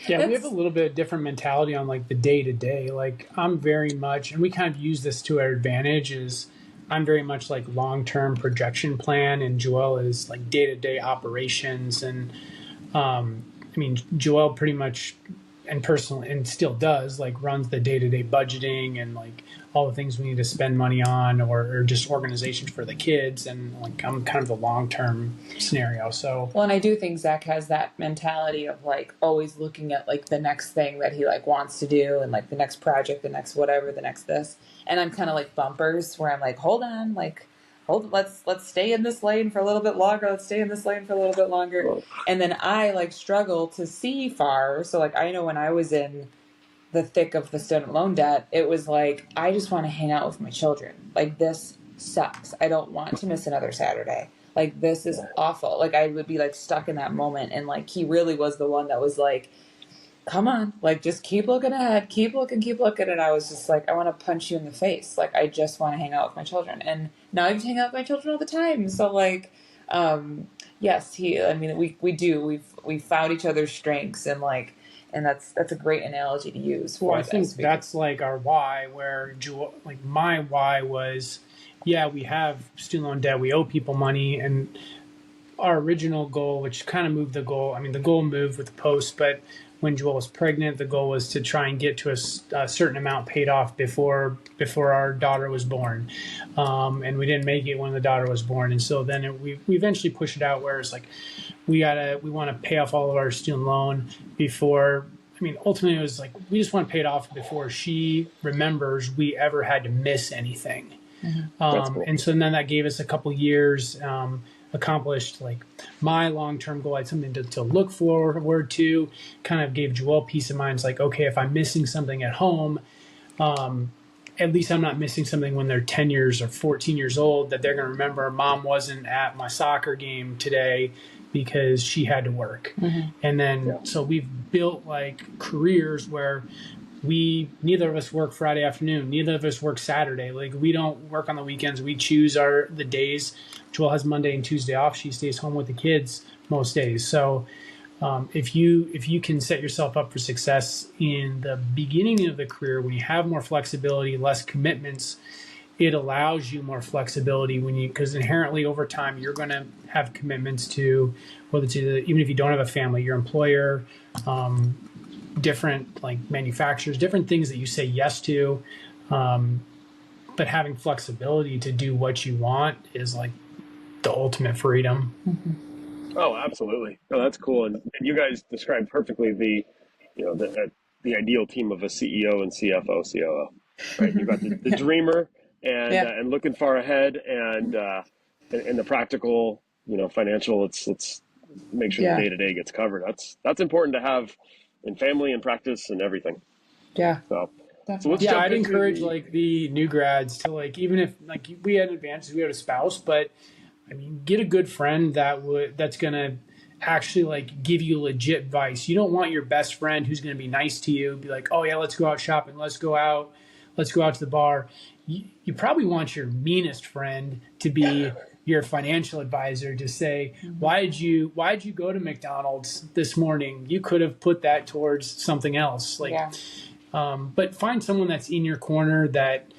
we have a little bit of different mentality on like the day to day. Like I'm very much, and we kind of use this to our advantage, is I'm very much like long-term projection plan, and Joelle is like day-to-day operations. And Joelle pretty much and still does, like runs the day-to-day budgeting and like all the things we need to spend money on, or just organization for the kids. And like I'm kind of the long-term scenario. So and I do think Zac has that mentality of like always looking at like the next thing that he like wants to do, and like the next project, the next whatever, the next this. And I'm kind of like bumpers where I'm like, let's stay in this lane for a little bit longer. Let's stay in this lane for a little bit longer. And then I like struggle to see far. So like I know when I was in the thick of the student loan debt, it was like, I just want to hang out with my children. Like, this sucks. I don't want to miss another Saturday. Like, this is awful. Like, I would be like stuck in that moment. And like, he really was the one that was like, come on, like, just keep looking ahead, keep looking. And I was just like, I want to punch you in the face. Like, I just want to hang out with my children. And now I get to hang out with my children all the time. So like, yes, we found each other's strengths, and like, and that's a great analogy to use. Well, I think that's like our why, where like my why was, yeah, we have student loan debt, we owe people money, and our original goal, which kind of moved the goal. I mean, the goal moved with the post, but when Joelle was pregnant, the goal was to try and get to a certain amount paid off before our daughter was born, and we didn't make it when the daughter was born. And so then we eventually pushed it out where it's like we want to pay off all of our student loan before. I mean, ultimately, it was like we just want to pay it off before she remembers we ever had to miss anything. Mm-hmm. Cool. And so then that gave us a couple years. Accomplished like my long-term goal. I had something to look forward to, kind of gave Joelle peace of mind. It's like, okay, if I'm missing something at home, at least I'm not missing something when they're 10 years or 14 years old, that they're going to remember mom wasn't at my soccer game today because she had to work. Mm-hmm. And then, so we've built like careers where neither of us work Friday afternoon. Neither of us work Saturday. Like, we don't work on the weekends. We choose the days. Joelle has Monday and Tuesday off. She stays home with the kids most days. So if you can set yourself up for success in the beginning of the career, when you have more flexibility, less commitments, it allows you more flexibility because inherently over time you're going to have commitments to, whether it's even if you don't have a family, your employer, different like manufacturers, different things that you say yes to, but having flexibility to do what you want is like the ultimate freedom. Mm-hmm. Oh, absolutely. No, that's cool. And you guys described perfectly the ideal team of a CEO and CFO, COO, right? You've got the dreamer and looking far ahead, and the practical, financial. Let's make sure the day-to-day gets covered. That's important to have in family and practice and everything. Yeah. So let's I'd encourage like the new grads to, like, even if like we had advantages, we had a spouse, but I mean, get a good friend that's gonna actually like give you legit advice. You don't want your best friend who's gonna be nice to you, be like, oh yeah, let's go out shopping, let's go out to the bar. You probably want your meanest friend to be your financial advisor, to say, why'd you go to McDonald's this morning? You could have put that towards something else. Like, but find someone that's in your corner that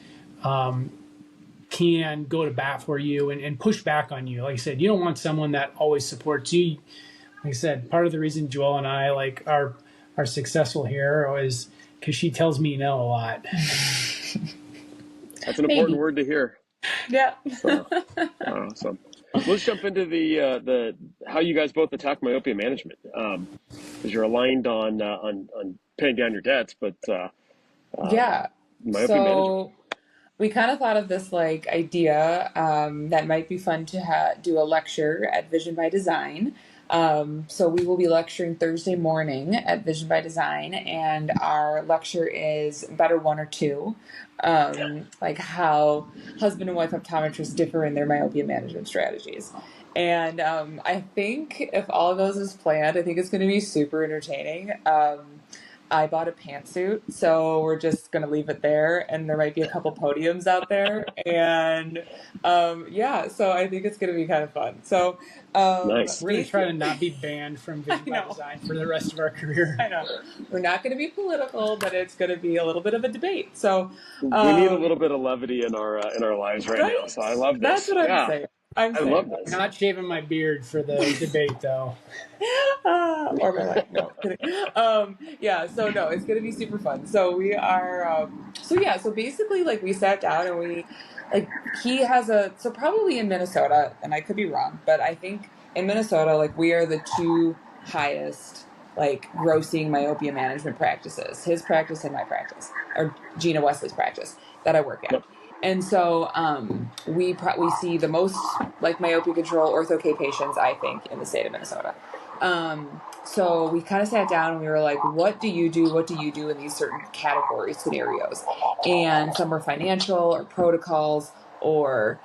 can go to bat for you and push back on you. Like I said, you don't want someone that always supports you. Like I said, part of the reason Joelle and I are successful here is because she tells me no a lot. That's an important word to hear. Yeah. So, awesome. Let's jump into the how you guys both attack myopia management, because you're aligned on paying down your debts, but myopia management. We kind of thought of this like idea that might be fun to do a lecture at Vision by Design. So we will be lecturing Thursday morning at Vision by Design, and our lecture is Better One or Two, like how husband and wife optometrists differ in their myopia management strategies. And I think if all goes as planned, I think it's going to be super entertaining. I bought a pantsuit, so we're just going to leave it there, and there might be a couple podiums out there, and so I think it's going to be kind of fun. So nice. We're going to try to not be banned from Vision by Design for the rest of our career. I know. We're not going to be political, but it's going to be a little bit of a debate. So we need a little bit of levity in our lives right now, so I love this. That's what I'm saying. I love this. I'm not shaving my beard for the debate, though. Or my life. No, kidding. So no, it's going to be super fun. So we are, so basically, like, we sat down and we, like, he has so probably in Minnesota, and I could be wrong, but I think in Minnesota, like, we are the two highest, like, grossing myopia management practices, his practice and my practice, or Gina Wesley's practice that I work at. Yep. And so we see the most like myopia control ortho-K patients, I think, in the state of Minnesota. So we kind of sat down and we were like, what do you do? What do you do in these certain category scenarios? And some were financial or protocols or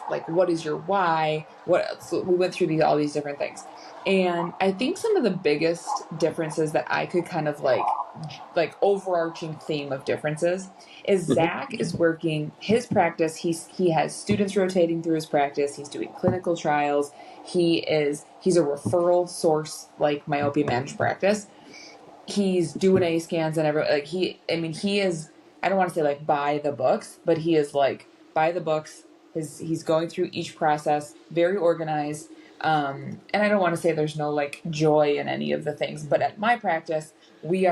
like, what is your why? So we went through all these different things. And I think some of the biggest differences that I could kind of like overarching theme of differences is Zac is working his practice. He has students rotating through his practice. He's doing clinical trials. He's a referral source, like myopia managed practice. He's doing A scans and he is, I don't want to say like by the books, but he is like by the books. He's going through each process, very organized. And I don't want to say there's no like joy in any of the things, but at my practice, we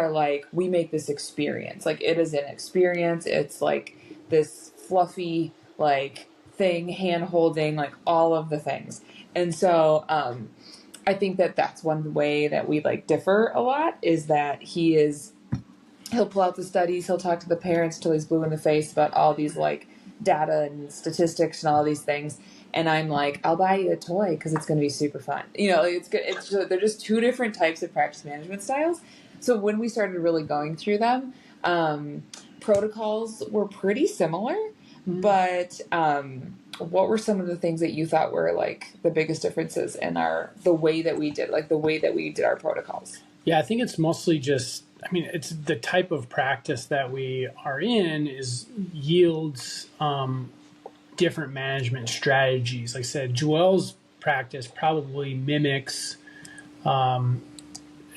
make this experience. Like it is an experience. It's like this fluffy, like thing, hand holding, like all of the things. And so, I think that that's one way that we like differ a lot is that he'll pull out the studies. He'll talk to the parents till he's blue in the face about all these like data and statistics and all these things. And I'm like, I'll buy you a toy because it's going to be super fun. It's good. They're just two different types of practice management styles. So when we started really going through them, protocols were pretty similar, but what were some of the things that you thought were like the biggest differences in the way that we did our protocols? Yeah, I think it's mostly it's the type of practice that we are in yields different management strategies. Like I said, Joelle's practice probably mimics,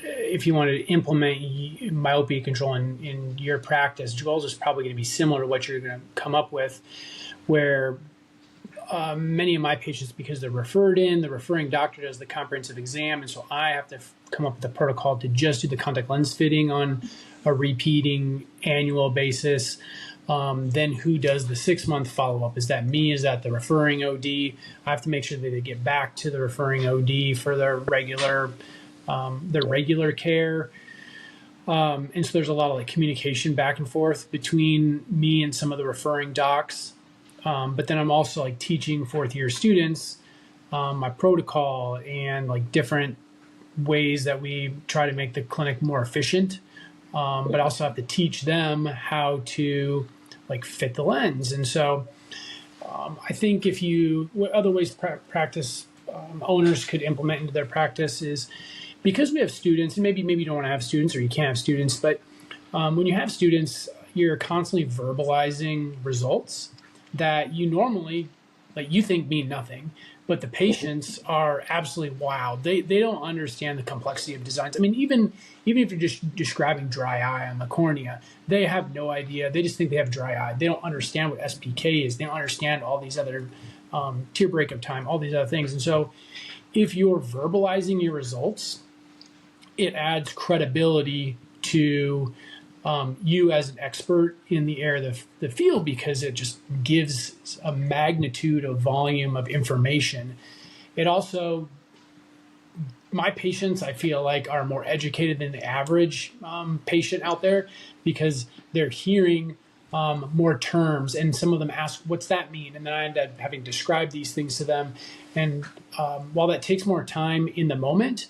if you want to implement myopia control in your practice, Joelle's is probably going to be similar to what you're going to come up with, where many of my patients, because they're referred in, the referring doctor does the comprehensive exam, and so I have to come up with a protocol to just do the contact lens fitting on a repeating annual basis. Then who does the 6-month follow-up? Is that me? Is that the referring OD? I have to make sure that they get back to the referring OD for their regular care. And so there's a lot of like communication back and forth between me and some of the referring docs. But then I'm also like teaching 4th-year students my protocol and like different ways that we try to make the clinic more efficient. But I also have to teach them how to like fit the lens. And so I think other ways practice owners could implement into their practice is, because we have students, and maybe you don't want to have students or you can't have students, but when you have students, you're constantly verbalizing results that you normally, like you think mean nothing, but the patients are absolutely wowed. They don't understand the complexity of designs. I mean, even if you're just describing dry eye on the cornea, they have no idea. They just think they have dry eye. They don't understand what SPK is. They don't understand all these other tear breakup time, all these other things. And so if you're verbalizing your results, it adds credibility to you as an expert in the area of the field, because it just gives a magnitude of volume of information. It also, my patients, I feel like, are more educated than the average patient out there, because they're hearing more terms, and some of them ask, what's that mean? And then I end up having to describe these things to them. And while that takes more time in the moment,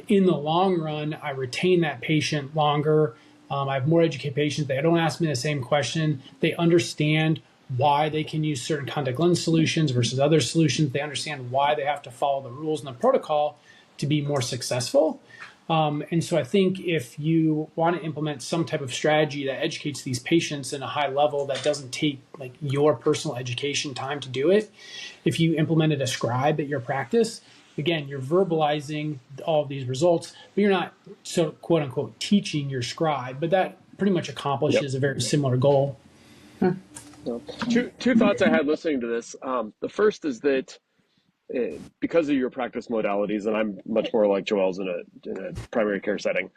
in the long run, I retain that patient longer. I have more educated patients. They don't ask me the same question. They understand why they can use certain contact lens solutions versus other solutions. They understand why they have to follow the rules and the protocol to be more successful. And so I think if you want to implement some type of strategy that educates these patients in a high level, that doesn't take like your personal education time to do it, if you implemented a scribe at your practice, again, you're verbalizing all of these results, but you're not quote unquote teaching your scribe, but that pretty much accomplishes a very similar goal. Two thoughts I had listening to this. The first is that because of your practice modalities, and I'm much more like Joelle's in a primary care setting,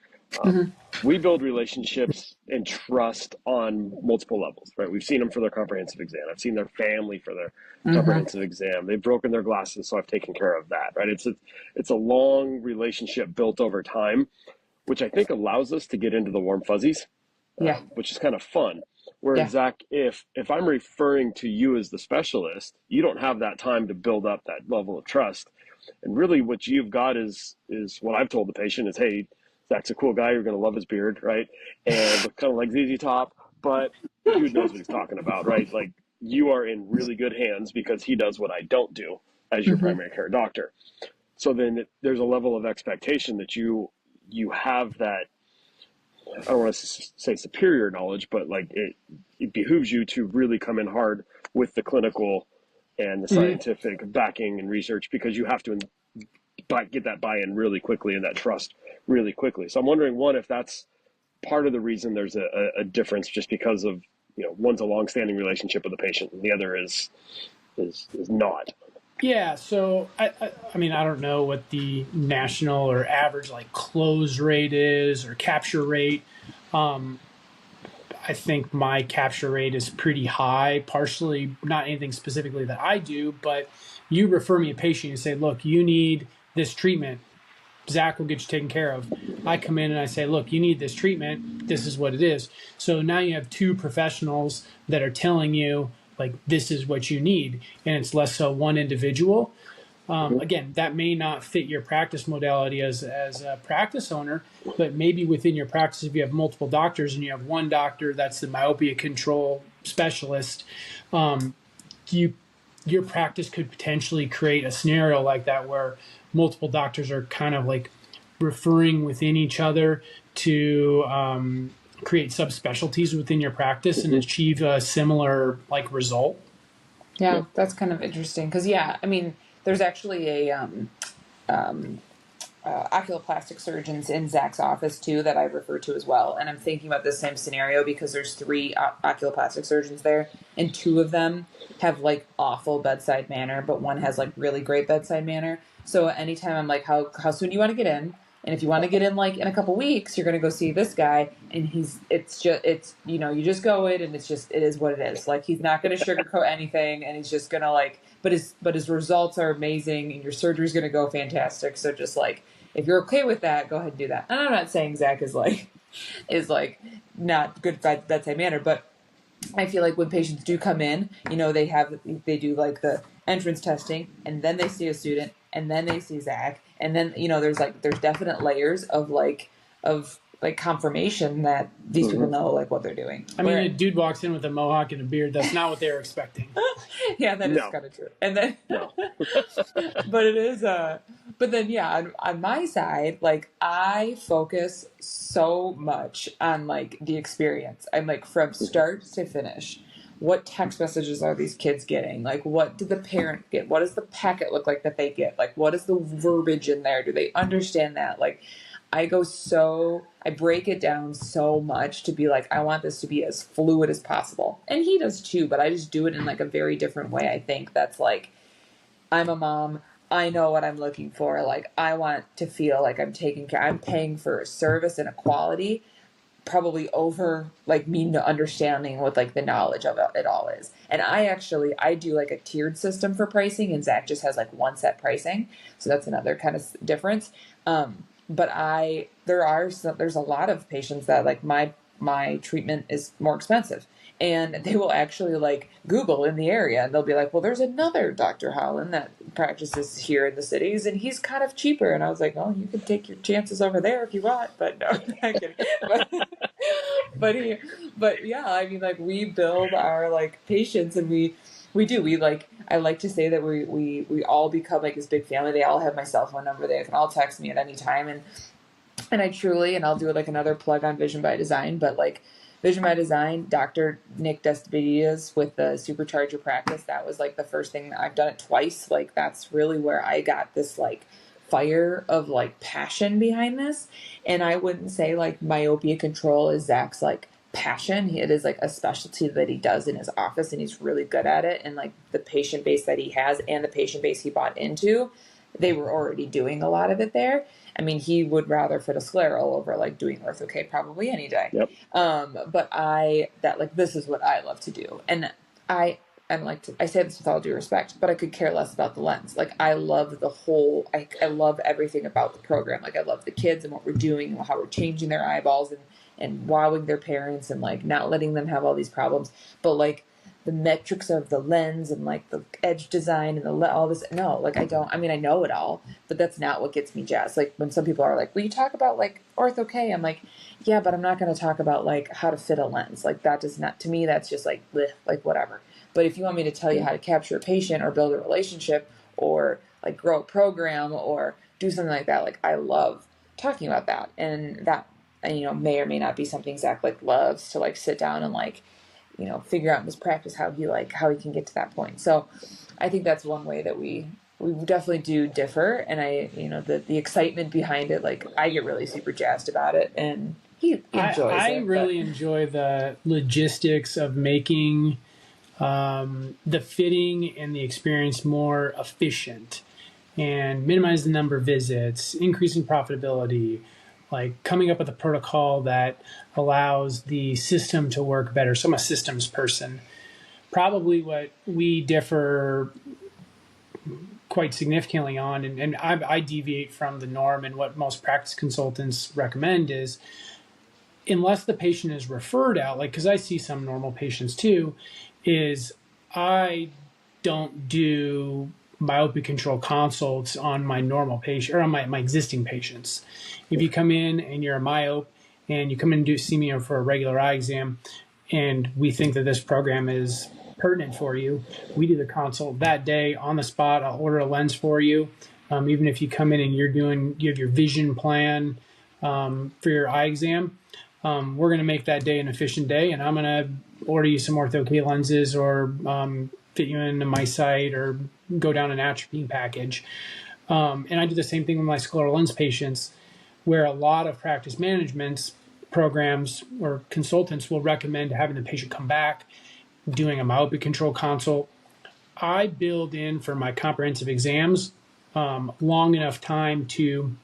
we build relationships and trust on multiple levels, right? We've seen them for their comprehensive exam. I've seen their family for their comprehensive exam. They've broken their glasses, so I've taken care of that, right? It's a long relationship built over time, which I think allows us to get into the warm fuzzies, which is kind of fun. Whereas Zac, if I'm referring to you as the specialist, you don't have that time to build up that level of trust. And really what you've got is what I've told the patient is, hey, Zac's a cool guy. You're going to love his beard, right? And look kind of like ZZ Top, but dude knows what he's talking about, right? Like, you are in really good hands because he does what I don't do as your primary care doctor. So then there's a level of expectation that you have that, I don't want to say superior knowledge, but like it behooves you to really come in hard with the clinical and the scientific backing and research, because you have to get that buy-in really quickly and that trust really quickly. So I'm wondering, one, if that's part of the reason there's a difference, just because of, one's a long-standing relationship with the patient and the other is not. Yeah, so I mean, I don't know what the national or average like close rate is or capture rate. I think my capture rate is pretty high, partially not anything specifically that I do, but you refer me a patient and say, look, you need this treatment. Zac will get you taken care of. I come in and I say, look, you need this treatment. This is what it is. So now you have two professionals that are telling you, like, this is what you need. And it's less so one individual. Again, that may not fit your practice modality as a practice owner, but maybe within your practice, if you have multiple doctors and you have one doctor that's the myopia control specialist, your practice could potentially create a scenario like that where multiple doctors are kind of like referring within each other to create subspecialties within your practice and achieve a similar like result. Yeah, that's kind of interesting because, I mean, there's actually a oculoplastic surgeons in Zac's office too that I refer to as well, and I'm thinking about the same scenario because there's 3 oculoplastic surgeons there, and 2 of them have like awful bedside manner, but one has like really great bedside manner. So anytime I'm like, how soon do you want to get in? And if you want to get in like in a couple weeks, you're going to go see this guy, and it's you just go in, and it is what it is. Like, he's not going to sugarcoat anything, and he's just going to like, but his results are amazing, and your surgery's going to go fantastic. So just like, if you're okay with that, go ahead and do that. And I'm not saying Zac is like not good bedside manner, but I feel like when patients do come in, they do like the entrance testing, and then they see a student, and then they see Zac, and then there's definite layers of confirmation that these people know like what they're doing. I mean, a dude walks in with a mohawk and a beard. That's not what they were expecting. Yeah, that is kind of true. And then, but it is. But then, on my side, like, I focus so much on like the experience. I'm like, from start to finish. What text messages are these kids getting? Like, what did the parent get? What does the packet look like that they get? Like, what is the verbiage in there? Do they understand that? Like, I break it down so much to be like, I want this to be as fluid as possible. And he does too, but I just do it in like a very different way. I think that's like, I'm a mom. I know what I'm looking for. Like, I want to feel like I'm taking care. I'm paying for a service and a quality probably over like me understanding what like the knowledge of it all is. And I do like a tiered system for pricing, and Zac just has like one set pricing. So that's another kind of difference. But there's a lot of patients that like my treatment is more expensive, and they will actually like Google in the area, and they'll be like, well, there's another Dr. Holland that practices here in the cities, and he's kind of cheaper. And I was like, well, you can take your chances over there if you want, but no, I'm not kidding. But yeah, I mean, like, we build our like patients, and we I like to say that we all become like this big family. They all have my cell phone number. They can all text me at any time, and I truly, and I'll do like another plug on Vision by Design, but like Vision by Design, Dr. Nick Destavidias with the Supercharger practice, that was like the first thing that I've done it twice. Like, that's really where I got this like fire of like passion behind this. And I wouldn't say like myopia control is Zac's like passion. It is like a specialty that he does in his office, and he's really good at it. And like the patient base that he has and the patient base he bought into, they were already doing a lot of it there. I mean, he would rather fit a scleral over like doing ortho-K probably any day. Yep. But this is what I love to do. And I say this with all due respect, but I could care less about the lens. Like, I love I love everything about the program. Like, I love the kids and what we're doing and how we're changing their eyeballs and wowing their parents and like not letting them have all these problems. But like, the metrics of the lens and like the edge design and all this. No, like I don't. I mean, I know it all, but that's not what gets me jazzed. Like when some people are like, "Will you talk about like ortho K?" I'm like, "Yeah, but I'm not going to talk about like how to fit a lens. Like that does not, to me, that's just like bleh, like whatever." But if you want me to tell you how to capture a patient or build a relationship or like grow a program or do something like that, like I love talking about that. And that, may or may not be something Zac like loves to like sit down and like, figure out in his practice how he can get to that point. So I think that's one way that we definitely do differ. And the excitement behind it, like I get really super jazzed about it, and he enjoys it. I really enjoy the logistics of making the fitting and the experience more efficient and minimize the number of visits, increasing profitability, like coming up with a protocol that allows the system to work better. So I'm a systems person. Probably what we differ quite significantly on, and I deviate from the norm, and what most practice consultants recommend is, unless the patient is referred out, like, because I see some normal patients too, is I don't do myopia control consults on my normal patient or on my existing patients. If you come in and you're a myope and you come in and see me for a regular eye exam, and we think that this program is pertinent for you, we do the consult that day on the spot. I'll order a lens for you. Even if you come in and you have your vision plan for your eye exam, we're going to make that day an efficient day, and I'm going to order you some ortho K lenses or fit you into my site or go down an atropine package. And I do the same thing with my scleral lens patients, where a lot of practice management programs or consultants will recommend having the patient come back, doing a myopia control consult. I build in for my comprehensive exams long enough time to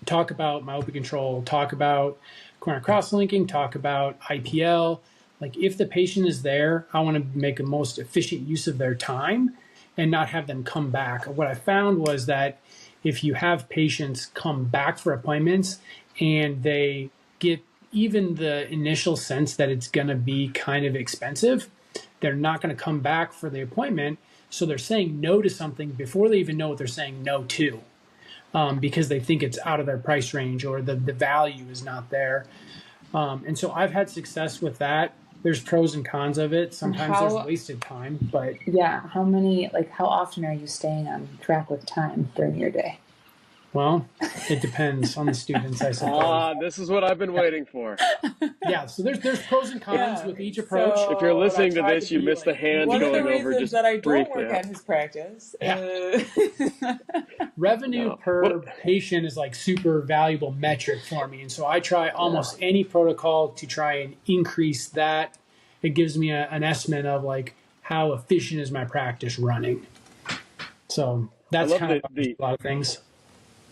talk about myopia control, talk about corner cross-linking, talk about IPL. Like if the patient is there, I want to make the most efficient use of their time and not have them come back. What I found was that if you have patients come back for appointments and they get even the initial sense that it's going to be kind of expensive, they're not going to come back for the appointment. So they're saying no to something before they even know what they're saying no to, because they think it's out of their price range or the value is not there. And so I've had success with that. There's pros and cons of it. Sometimes there's wasted time, but yeah. How often are you staying on track with time during your day? Well, it depends on the students, I suppose. This is what I've been waiting for. Yeah, so there's pros and cons with each approach. So, if you're listening to this, you missed the hand going over. One of the reasons that I don't work on his practice. Revenue per patient is like super valuable metric for me, and so I try almost any protocol to try and increase that. It gives me an estimate of like how efficient is my practice running. So that's kind of a lot of things.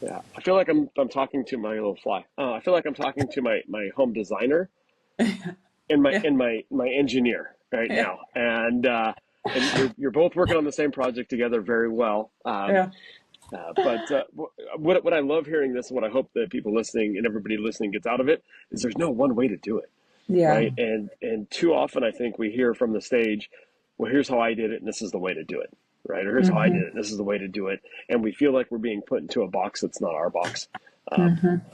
Yeah, I feel like I'm talking to my little fly. I feel like I'm talking to my home designer and my engineer right now, and you're both working on the same project together very well. But what I love hearing this, and what I hope that people listening and everybody listening gets out of it, is there's no one way to do it. Yeah. Right. And too often I think we hear from the stage, well, here's how I did it, and this is the way to do it. Right. Or here's how I did it, and this is the way to do it. And we feel like we're being put into a box that's not our box.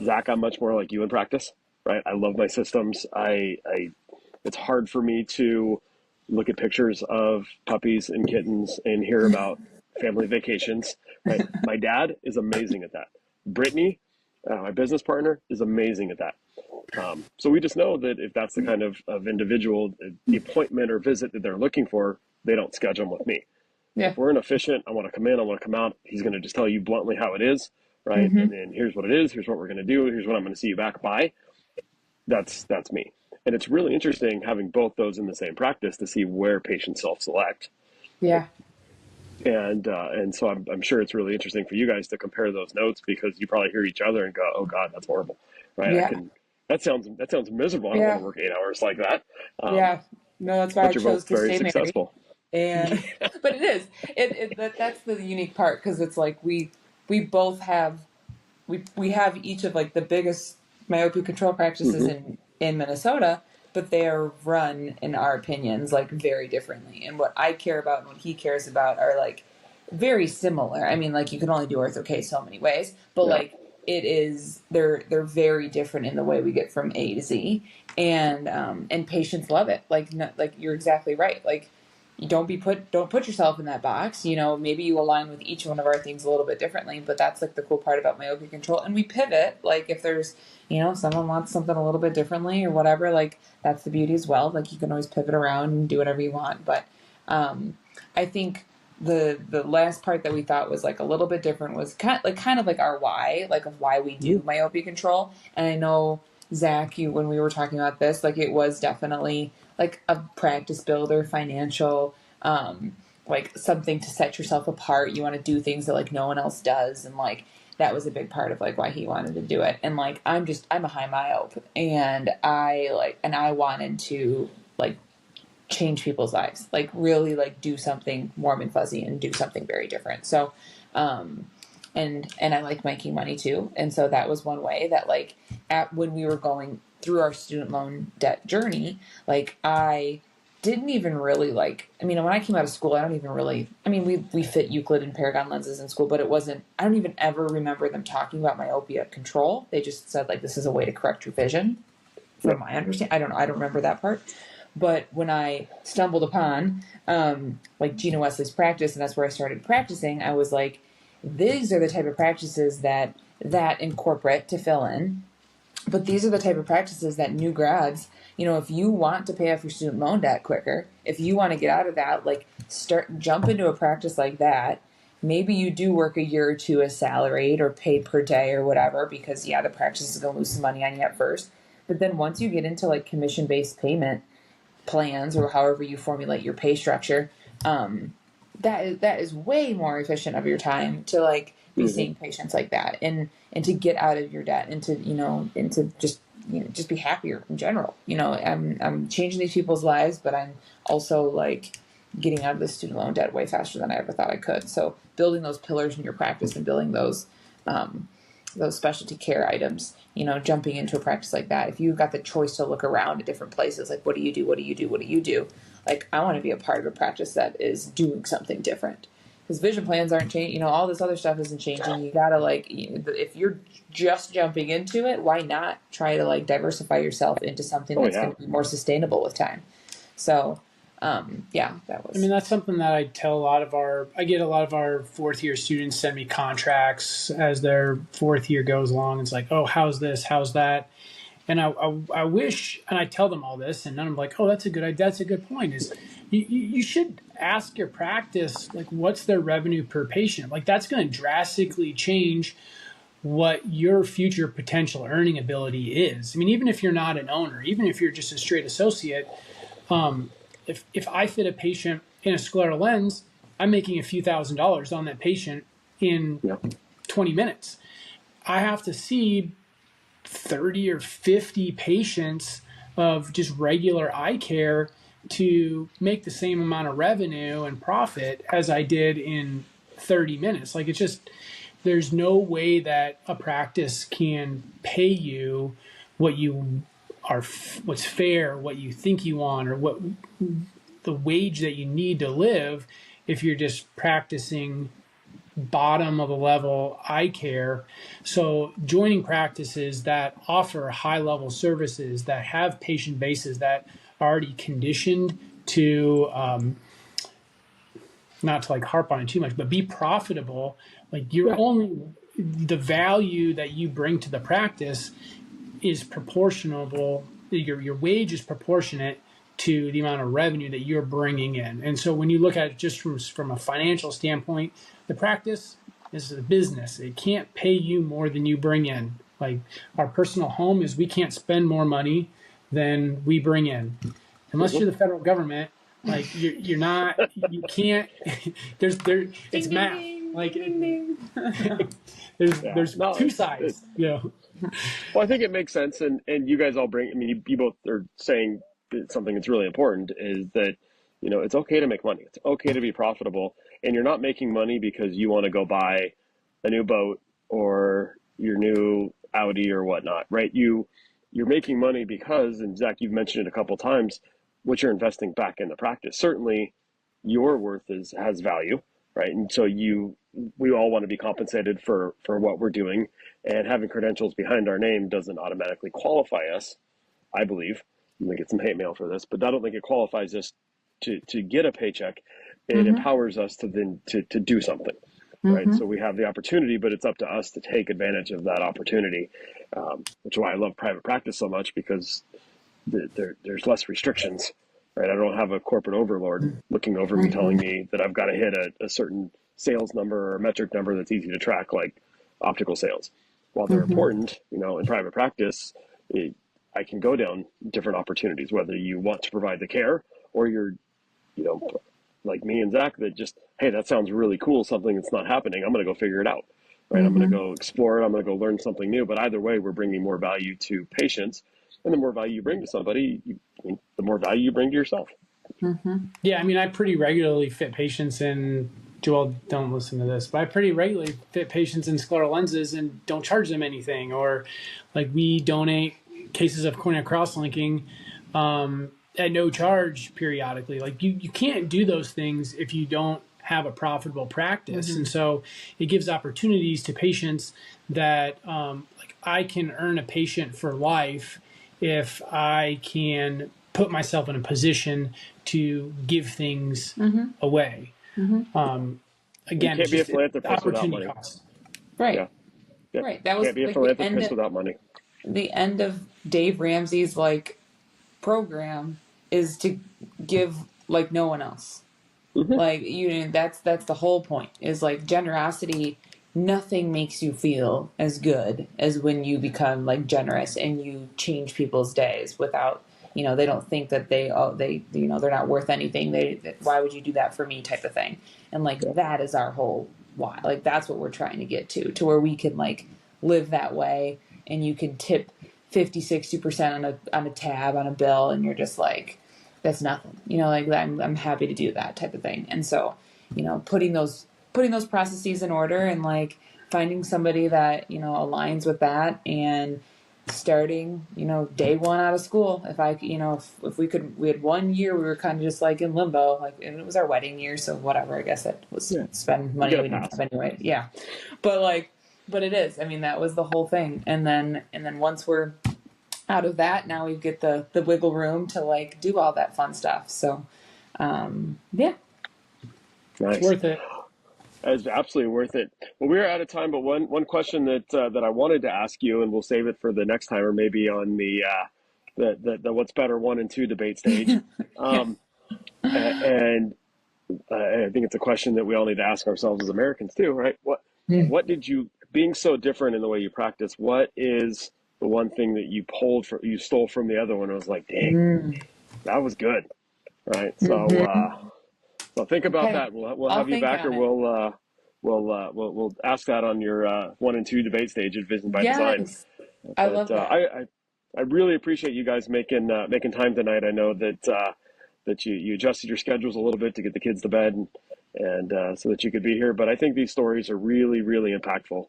Zac, I'm much more like you in practice. Right. I love my systems. It's hard for me to look at pictures of puppies and kittens and hear about family vacations. Right. My dad is amazing at that. Brittany, my business partner, is amazing at that. So we just know that if that's the kind of individual, the appointment or visit that they're looking for, they don't schedule them with me. Yeah. If we're inefficient, I want to come in, I want to come out, he's going to just tell you bluntly how it is, right? And then here's what it is, here's what we're going to do, here's what I'm going to see you back by. That's me. And it's really interesting having both those in the same practice to see where patients self-select. Yeah. And so I'm sure it's really interesting for you guys to compare those notes, because you probably hear each other and go, oh God, that's horrible, right? Yeah. That sounds miserable. I don't want to work 8 hours like that. No, that's why I chose to stay successful. And but it is that's the unique part, because it's like we both have we have each of like the biggest myopia control practices in Minnesota, but they are run, in our opinions, like very differently. And what I care about and what he cares about are like very similar. I mean, like you can only do ortho-K so many ways, but like it is, they're very different in the way we get from A to Z, and patients love it. Like, like you're exactly right. Like, you don't put yourself in that box. You know, maybe you align with each one of our things a little bit differently, but that's like the cool part about myopia control. And we pivot, like if there's, you know, someone wants something a little bit differently or whatever, like that's the beauty as well. Like you can always pivot around and do whatever you want. But I think the last part that we thought was like a little bit different was kind of like our why, like of why we do myopia control. And I know, Zac, when we were talking about this, like it was definitely like a practice builder, financial, like something to set yourself apart. You want to do things that like no one else does. And like, that was a big part of like why he wanted to do it. And like, I'm a high myope, and I wanted to like change people's lives, like really like do something warm and fuzzy and do something very different. So, and I like making money too. And so that was one way that like when we were going through our student loan debt journey, like I didn't even really like, I mean, when I came out of school, we fit Euclid and Paragon lenses in school, but I don't even ever remember them talking about myopia control. They just said like, this is a way to correct your vision from my understanding. I don't remember that part. But when I stumbled upon like Gina Wesley's practice, and that's where I started practicing, I was like, these are the type of practices that in corporate to fill in. But these are the type of practices that new grads, you know, if you want to pay off your student loan debt quicker, if you want to get out of that, like jump into a practice like that. Maybe you do work a year or two as salaried or paid per day or whatever, because the practice is going to lose some money on you at first. But then once you get into like commission-based payment plans or however you formulate your pay structure, that is way more efficient of your time to like be seeing patients like that and to get out of your debt and to just be happier in general. You know, I'm changing these people's lives, but I'm also like getting out of the student loan debt way faster than I ever thought I could. So building those pillars in your practice and building those specialty care items, you know, jumping into a practice like that. If you've got the choice to look around at different places, like what do you do? What do you do? What do you do? Like, I want to be a part of a practice that is doing something different, because vision plans aren't changing. You know, all this other stuff isn't changing. You gotta like, if you're just jumping into it, why not try to like diversify yourself into something that's going to be more sustainable with time? So, that was. I mean, that's something that I get a lot of our fourth year students send me contracts as their fourth year goes along. It's like, oh, how's this? How's that? And I wish, and I tell them all this, and none of them like, oh, that's a good point. Is you should ask your practice, like, what's their revenue per patient? Like, that's going to drastically change what your future potential earning ability is. I mean, even if you're not an owner, even if you're just a straight associate, if I fit a patient in a scleral lens, I'm making a few $1,000s on that patient in 20 minutes. I have to see 30 or 50 patients of just regular eye care to make the same amount of revenue and profit as I did in 30 minutes. Like, it's just, there's no way that a practice can pay you what's fair, what you think you want, or what the wage that you need to live if you're just practicing bottom of the level eye care. So joining practices that offer high level services, that have patient bases that are already conditioned to not to like harp on it too much, but be profitable. Like, the value that you bring to the practice is proportional. Your wage is proportionate to the amount of revenue that you're bringing in. And so when you look at it just from a financial standpoint, the practice is a business. It can't pay you more than you bring in. Like, our personal home is, we can't spend more money than we bring in. Unless you're the federal government, like you're not, you can't, it's math. Like, there's two sides, you know. Well, I think it makes sense, and you guys all bring. I mean, you both are saying something that's really important, is that, you know, it's okay to make money. It's okay to be profitable, and you're not making money because you want to go buy a new boat or your new Audi or whatnot, right? you're making money because, and Zac, you've mentioned it a couple of times, what you're investing back in the practice. Certainly your worth has value, right? And so we all want to be compensated for what we're doing, and having credentials behind our name doesn't automatically qualify us, I believe. I'm going to get some hate mail for this, but I don't think it qualifies us to get a paycheck. It empowers us to then to do something, right? So we have the opportunity, but it's up to us to take advantage of that opportunity, which is why I love private practice so much, because there's less restrictions, right? I don't have a corporate overlord looking over me telling me that I've got to hit a certain sales number or a metric number that's easy to track, like optical sales. While they're important, in private practice, I can go down different opportunities, whether you want to provide the care or you're, like me and Zac, that just, hey, that sounds really cool, something that's not happening. I'm going to go figure it out, right? I'm going to go explore it. I'm going to go learn something new. But either way, we're bringing more value to patients. And the more value you bring to somebody, the more value you bring to yourself. Yeah, I mean, I pretty regularly fit patients in, Joelle, don't listen to this, but I pretty regularly fit patients in scleral lenses and don't charge them anything. Or like we donate cases of corneal cross-linking at no charge periodically. Like you can't do those things if you don't have a profitable practice. And so it gives opportunities to patients that like I can earn a patient for life if I can put myself in a position to give things away. Again, you can't be a philanthropist without money. Cost. Right. Yeah. Right. That was can't be a like philanthropist without money. The end of Dave Ramsey's program is to give like no one else. Like that's the whole point, is like generosity. Nothing makes you feel as good as when you become like generous and you change people's days without, they don't think that they're not worth anything. Why would you do that for me, type of thing. And like that is our whole why. Like that's what we're trying to get to where we can like live that way, and you can tip 50-60% on a tab on a bill, and you're just like, that's nothing, like I'm happy to do that type of thing. And so, putting those processes in order, and like finding somebody that, aligns with that, and starting, day one out of school. If we had 1 year, we were kind of just like in limbo, like, and it was our wedding year. So whatever, I guess it was spend money we didn't have anyway. Yeah. But it is, I mean, that was the whole thing. And then once we're out of that, now we get the wiggle room to like do all that fun stuff. So, yeah. Nice. It's worth it. It's absolutely worth it. Well, we're out of time, but one question that I wanted to ask you, and we'll save it for the next time, or maybe on the what's better 1 and 2 debate stage. And I think it's a question that we all need to ask ourselves as Americans too, right? What did you, being so different in the way you practice, what is the one thing that you stole from the other one? It was like, dang, that was good, right? So so think about that. We'll have you back, or we'll ask that on your 1 and 2 debate stage at Vision by Design. I love that. I really appreciate you guys making time tonight. I know that you adjusted your schedules a little bit to get the kids to bed, and so that you could be here. But I think these stories are really, really impactful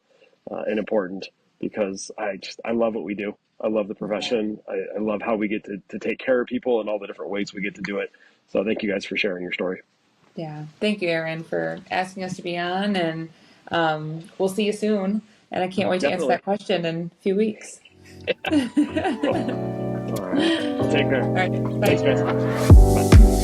and important, because I love what we do. I love the profession. I love how we get to take care of people and all the different ways we get to do it. So thank you guys for sharing your story. Yeah. Thank you, Aaron, for asking us to be on, and we'll see you soon. And I can't wait to answer that question in a few weeks. Cool. All right. Well, take care. All right. Bye. Thanks, guys. Bye.